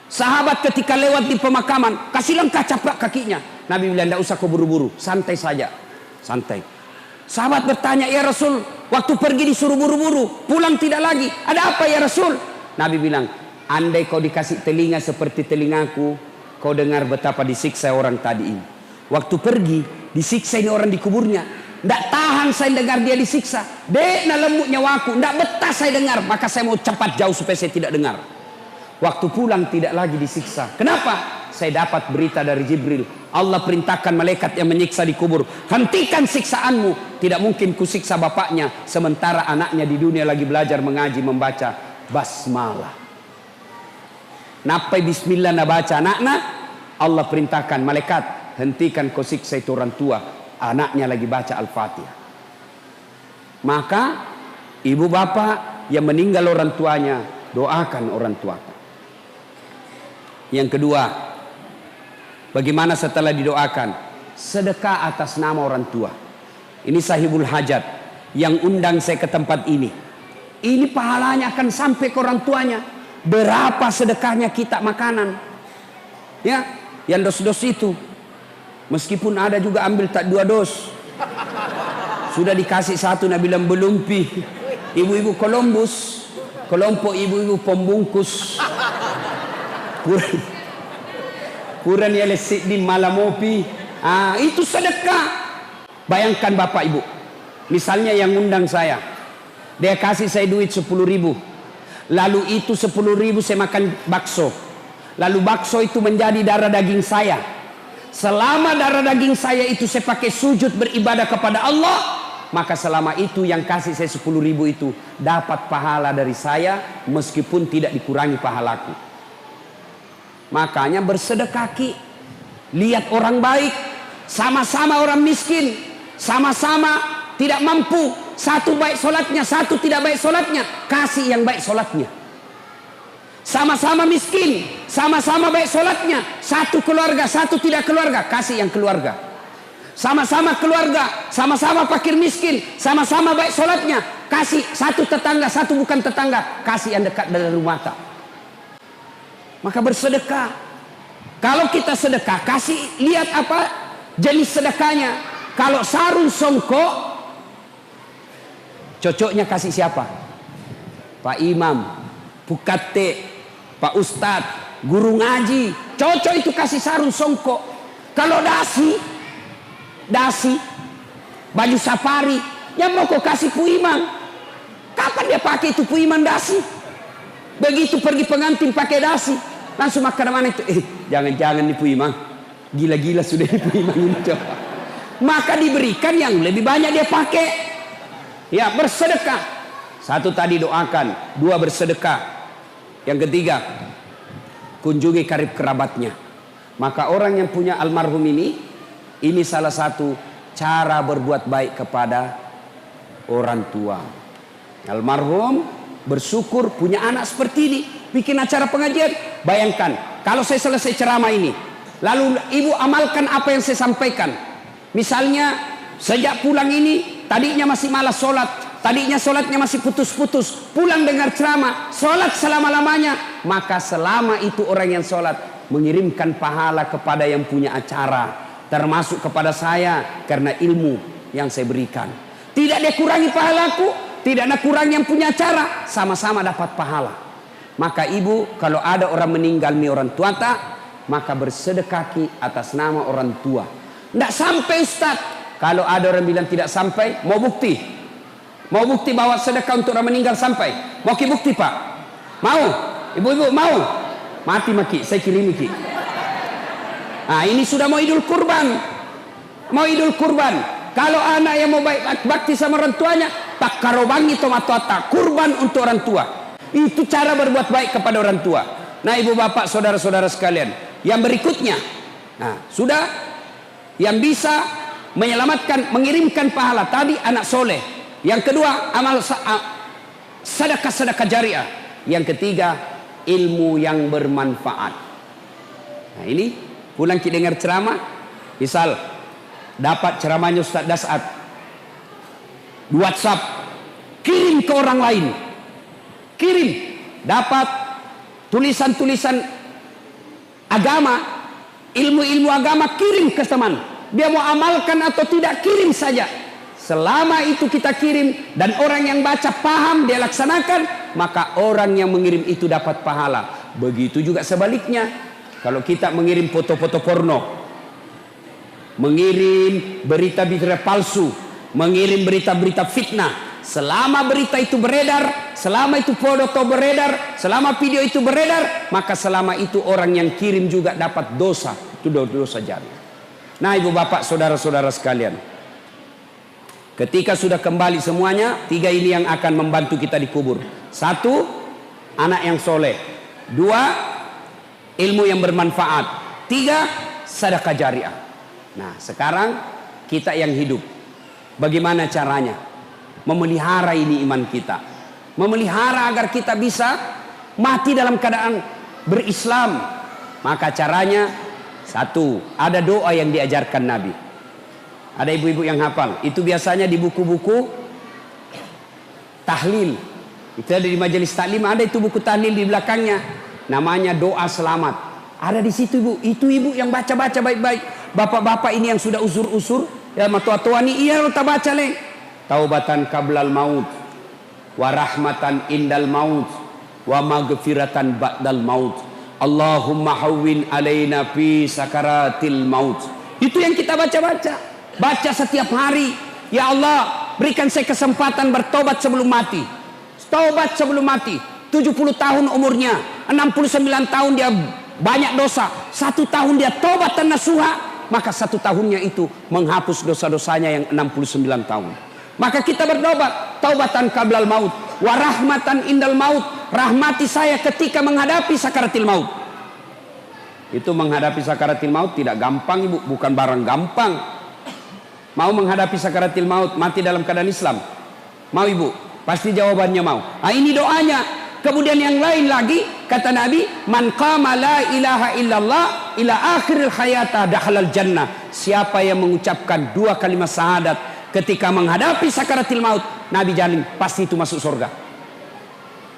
Sahabat ketika lewat di pemakaman, kasih langkah caprak kakinya. Nabi bilang, tidak usah kau buru-buru, santai saja. Santai. Sahabat bertanya, ya Rasul, waktu pergi disuruh buru-buru, pulang tidak lagi. Ada apa ya Rasul? Nabi bilang, andai kau dikasih telinga seperti telingaku, kau dengar betapa disiksa orang tadi ini. Waktu pergi, disiksa ini orang di kuburnya. Tidak tahan saya dengar dia disiksa. Dek na lembut nyawaku, tidak betah saya dengar. Maka saya mau cepat jauh supaya saya tidak dengar. Waktu pulang tidak lagi disiksa. Kenapa? Saya dapat berita dari Jibril. Allah perintahkan malaikat yang menyiksa di kubur. Hentikan siksaanmu. Tidak mungkin kusiksa bapaknya. Sementara anaknya di dunia lagi belajar mengaji membaca basmalah. Napai bismillah na baca anaknya. Allah perintahkan malaikat. Hentikan kau siksa itu orang tua. Anaknya lagi baca Al-Fatihah. Maka ibu bapak yang meninggal orang tuanya, doakan orang tua. Yang kedua, bagaimana setelah didoakan? Sedekah atas nama orang tua. Ini sahibul hajat yang undang saya ke tempat ini. Ini pahalanya akan sampai ke orang tuanya. Berapa sedekahnya kita makanan? Ya, yang dos-dos itu. Meskipun ada juga ambil tak 2 dos. Sudah dikasih 1, Nabi bilang belum pi. Ibu-ibu Columbus, kelompok ibu-ibu pembungkus. Kurang ya lesik di malamopi. Itu sedekah. Bayangkan Bapak Ibu, misalnya yang undang saya, dia kasih saya duit 10.000, lalu itu 10.000 saya makan bakso, lalu bakso itu menjadi darah daging saya. Selama darah daging saya itu saya pakai sujud beribadah kepada Allah, maka selama itu yang kasih saya 10.000 itu dapat pahala dari saya, meskipun tidak dikurangi pahalaku. Makanya bersedekah ki, lihat orang baik, sama-sama orang miskin, sama-sama tidak mampu, satu baik solatnya, satu tidak baik solatnya, kasih yang baik solatnya. Sama-sama miskin, sama-sama baik solatnya, satu keluarga, satu tidak keluarga, kasih yang keluarga. Sama-sama keluarga, sama-sama fakir miskin, sama-sama baik solatnya, kasih satu tetangga, satu bukan tetangga, kasih yang dekat dari rumah tak. Maka bersedekah. Kalau kita sedekah, kasih lihat apa jenis sedekahnya. Kalau sarung songkok, cocoknya kasih siapa? Pak Imam, Pukate, Pak Ustadz, guru ngaji, cocok itu kasih sarung songkok. Kalau dasi, baju safari, yang mau kau kasih Pu Imam. Kapan dia pakai itu Pu Imam dasi? Begitu pergi pengantin pakai dasi, langsung makan mana itu? Jangan-jangan nih Pu Imam, gila-gila sudah nih Pu Imam ini coba. Maka diberikan yang lebih banyak dia pakai. Ya, bersedekah. 1 tadi doakan, 2 bersedekah. Yang ketiga, kunjungi karib kerabatnya. Maka orang yang punya almarhum ini salah satu cara berbuat baik kepada orang tua. Almarhum bersyukur punya anak seperti ini, bikin acara pengajian. Bayangkan, kalau saya selesai ceramah ini, lalu ibu amalkan apa yang saya sampaikan. Misalnya sejak pulang ini, tadinya masih malas sholat, tadinya sholatnya masih putus-putus, pulang dengar ceramah, sholat selama-lamanya, maka selama itu orang yang sholat mengirimkan pahala kepada yang punya acara, termasuk kepada saya, karena ilmu yang saya berikan. Tidak dia kurangi pahalaku, tidak ada kurang yang punya acara, sama-sama dapat pahala. Maka ibu, kalau ada orang meninggal nih orang tua tak, maka bersedekah atas nama orang tua. Tidak sampai Ustaz. Kalau ada orang bilang tidak sampai, mau bukti? Mau bukti bahwa sedekah untuk orang meninggal sampai? Mau ki bukti Pak? Mau? Ibu-ibu mau? Mati maki, saya kirimi ki. Ini sudah mau Idul Kurban. Mau Idul Kurban. Kalau anak yang mau baik bakti sama orang tuanya, tak karobangi tomatota, kurban untuk orang tua. Itu cara berbuat baik kepada orang tua. Nah ibu bapak saudara-saudara sekalian, yang berikutnya, sudah. Yang bisa menyelamatkan, mengirimkan pahala tadi anak soleh. Yang kedua amal sedekah jariah. Yang ketiga ilmu yang bermanfaat. Nah ini pulang kita dengar ceramah, misal dapat ceramahnya Ustaz Dasat di WhatsApp, kirim ke orang lain, kirim. Dapat tulisan-tulisan agama, ilmu-ilmu agama, kirim ke teman. Dia mau amalkan atau tidak, kirim saja. Selama itu kita kirim dan orang yang baca paham, dia laksanakan, maka orang yang mengirim itu dapat pahala. Begitu juga sebaliknya. Kalau kita mengirim foto-foto porno, mengirim berita-berita palsu, mengirim berita-berita fitnah, selama berita itu beredar, selama itu foto beredar, selama video itu beredar, maka selama itu orang yang kirim juga dapat dosa. Itu dosa jariah. Nah ibu bapak saudara-saudara sekalian, ketika sudah kembali semuanya, 3 ini yang akan membantu kita dikubur. 1, anak yang soleh. 2, ilmu yang bermanfaat. 3, sedekah jariah. Nah sekarang kita yang hidup, bagaimana caranya memelihara ini iman kita, memelihara agar kita bisa mati dalam keadaan berislam? Maka caranya 1, ada doa yang diajarkan Nabi. Ada ibu-ibu yang hafal. Itu biasanya di buku-buku tahlil. Itu ada di majelis taklim, ada itu buku tahlil di belakangnya. Namanya doa selamat. Ada di situ ibu. Itu ibu yang baca-baca baik-baik. Bapak-bapak ini yang sudah usur-usur, ya tua-tua ini, iya lo tak baca leh. Taubatan qablal maut, wa rahmatan indal maut, wa maghfiratan ba'dal maut. Allahumma hawwin alaina fi sakaratil maut. Itu yang kita baca-baca. Baca setiap hari. Ya Allah, berikan saya kesempatan bertobat sebelum mati. Taubat sebelum mati. 70 tahun umurnya, 69 tahun dia banyak dosa, 1 tahun dia tobat dan nasuha, maka 1 tahunnya itu menghapus dosa-dosanya yang 69 tahun. Maka kita bertobat, taubatan qablal maut, wa rahmatan indal maut. Rahmati saya ketika menghadapi sakaratil maut. Itu menghadapi sakaratil maut tidak gampang ibu, bukan barang gampang. Mau menghadapi sakaratil maut, mati dalam keadaan Islam? Mau ibu? Pasti jawabannya mau. Nah, ini doanya. Kemudian yang lain lagi, kata Nabi, man qama la ilaha illallah ila akhiril hayata dakhalal jannah. Siapa yang mengucapkan 2 kalimat syahadat ketika menghadapi sakaratil maut, Nabi jamin pasti itu masuk surga.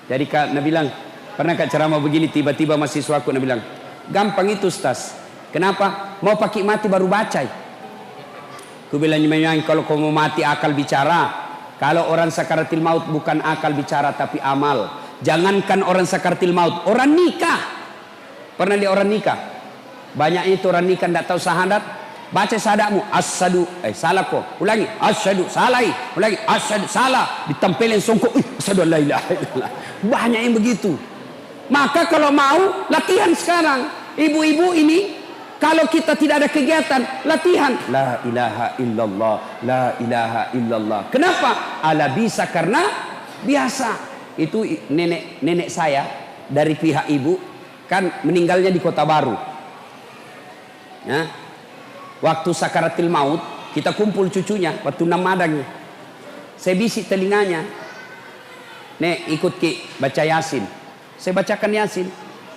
Jadi Nabi bilang, pernah Kak ceramah begini, tiba-tiba mahasiswaku Nabi bilang, gampang itu Ustaz. Kenapa? Mau pakai mati baru baca. Ku bilang, kalau kau mau mati akal bicara. Kalau orang sakaratil maut bukan akal bicara tapi amal. Jangankan orang sakaratil maut, orang nikah. Pernah lihat orang nikah? Banyaknya itu orang nikah tidak tahu syahadat. Baca syahadatmu, asyhadu, salah kok. Ulangi, asyhadu, salah. Ulangi, asyhadu, salah. Ditempelin songkok, asyhadu la ilaha illallah. Banyak yang begitu. Maka kalau mau latihan sekarang. Ibu-ibu ini, kalau kita tidak ada kegiatan, latihan. La ilaha illallah, la ilaha illallah. Kenapa? Ala bisa karena biasa. Itu nenek saya dari pihak ibu kan meninggalnya di Kota Baru. Ya. Waktu sakaratil maut, kita kumpul cucunya, waktu Ramadhan. Saya bisik telinganya. Nek, ikut Ki baca Yasin. Saya bacakan Yasin.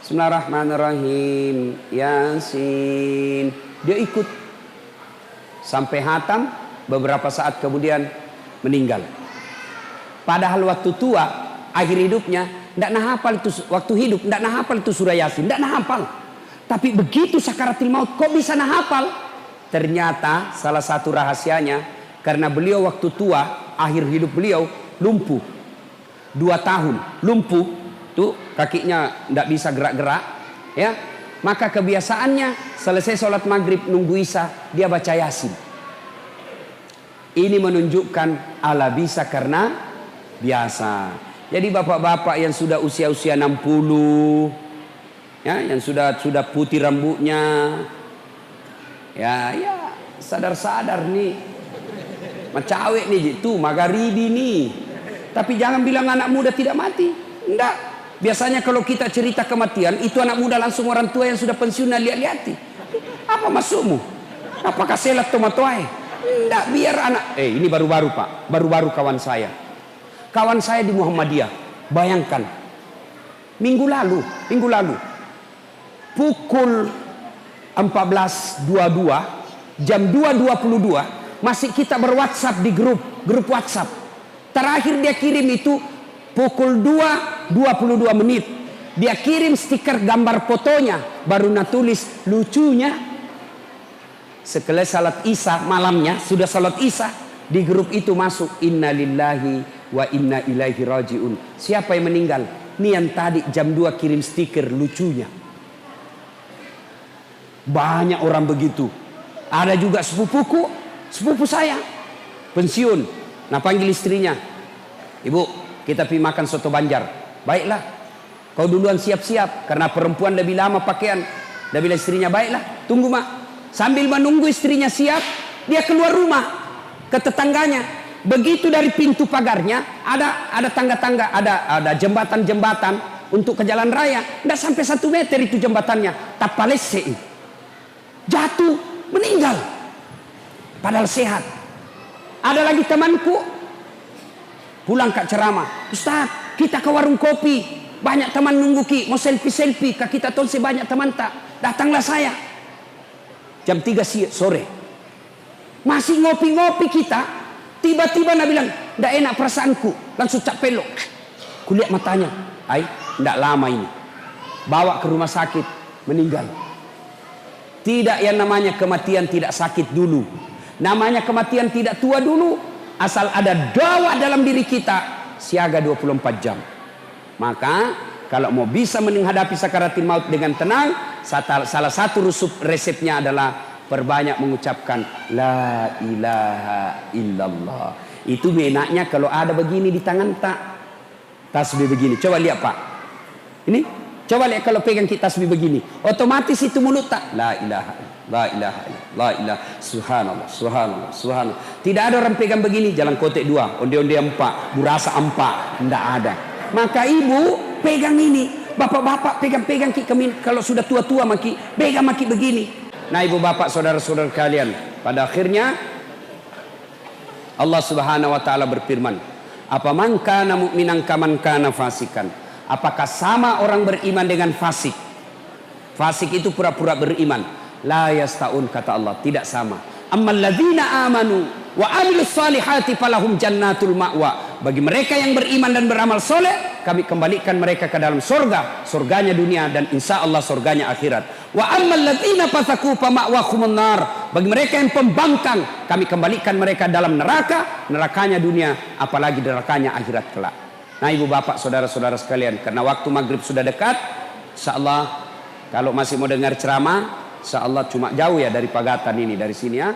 Bismillahirrahmanirrahim. Yasin. Dia ikut sampai hatam. Beberapa saat kemudian meninggal. Padahal waktu tua, akhir hidupnya tidak hafal itu. Waktu hidup tidak hafal itu surah Yasin, tidak hafal. Tapi begitu sakaratil maut, kok bisa hafal? Ternyata salah satu rahasianya karena beliau waktu tua, akhir hidup beliau lumpuh 2 tahun, lumpuh. Tuh kakinya tidak bisa gerak-gerak, ya. Maka kebiasaannya selesai sholat maghrib nunggu isya dia baca Yasin. Ini menunjukkan ala bisa karena biasa. Jadi bapak-bapak yang sudah usia-usia 60, ya, yang sudah putih rambutnya, ya sadar-sadar nih, macawek nih itu magharibi nih. Tapi jangan bilang anak muda tidak mati, enggak. Biasanya kalau kita cerita kematian, itu anak muda langsung orang tua yang sudah pensiun lihat-lihati. Apa maksudmu? Apakah selat tomatoai? Enggak, biar anak. Ini baru-baru Pak, baru-baru kawan saya. Kawan saya di Muhammadiyah. Bayangkan, minggu lalu, pukul 14.22, jam 2.22, masih kita berWhatsApp di grup WhatsApp. Terakhir dia kirim itu pukul 2.22 menit. Dia kirim stiker gambar fotonya, baru tulis lucunya. Setelah salat isya malamnya, sudah salat isya, di grup itu masuk innalillahi wa inna ilaihi rajiun. Siapa yang meninggal? Ini yang tadi jam 2 kirim stiker lucunya. Banyak orang begitu. Ada juga sepupu saya pensiun. Nah, panggil istrinya, ibu, kita pergi makan soto Banjar. Baiklah, kau duluan siap-siap karena perempuan lebih lama pakaian. Dia bilang istrinya, baiklah, tunggu mak. Sambil menunggu istrinya siap, dia keluar rumah ke tetangganya. Begitu dari pintu pagarnya ada tangga-tangga, ada jembatan-jembatan untuk ke jalan raya. Tidak sampai 1 meter itu jembatannya. Tapalese, jatuh, meninggal. Padahal sehat. Ada lagi temanku pulang Kak ceramah, Ustaz, kita ke warung kopi, banyak teman nunggu Ki, mau selfie Kak, kita tonse banyak teman tak, datanglah saya. Jam 3 sore Masih ngopi-ngopi kita, tiba-tiba Nabi bilang, "Ndak enak perasaanku." Langsung cap pelok. Kulihat matanya, ndak lama ini. Bawa ke rumah sakit, meninggal. Tidak yang namanya kematian tidak sakit dulu. Namanya kematian tidak tua dulu. Asal ada dakwah dalam diri kita, siaga 24 jam. Maka kalau mau bisa menghadapi sakaratul maut dengan tenang, salah satu resepnya adalah perbanyak mengucapkan la ilaha illallah. Itu enaknya kalau ada begini di tangan tak, tasbih begini. Coba lihat Pak. Ini, coba lihat kalau pegang tasbih begini, otomatis itu mulut tak la ilaha illallah, la ilaha illallah, la ilaha subhanallah, subhanallah, subhanallah. Tidak ada orang pegang begini, jalan kotek 2, onde-onde 4, burasa 4, tidak ada. Maka ibu pegang ini, bapak-bapak pegang-pegang kalau sudah tua-tua maki pegang maki begini. Nah ibu bapak saudara-saudara kalian, pada akhirnya Allah Subhanahu wa taala berfirman, "Apa man kana mu'minan kaman kana fasikan?" Apakah sama orang beriman dengan fasik? Fasik itu pura-pura beriman. La yastaun, kata Allah, tidak sama. Ammal ladzina amanu wa amilus salihati falahum jannatul ma'wa. Bagi mereka yang beriman dan beramal soleh, kami kembalikan mereka ke dalam surga, surganya dunia dan insya Allah surganya akhirat. Wa ammal ladzina fasaku fa ma'wahumun nar. Bagi mereka yang pembangkang, kami kembalikan mereka dalam neraka, nerakanya dunia, apalagi nerakanya akhirat kelak. Nah ibu bapak saudara-saudara sekalian, karena waktu maghrib sudah dekat, insya Allah kalau masih mau dengar ceramah, insya Allah cuma jauh ya dari Pagatan ini, dari sini ya.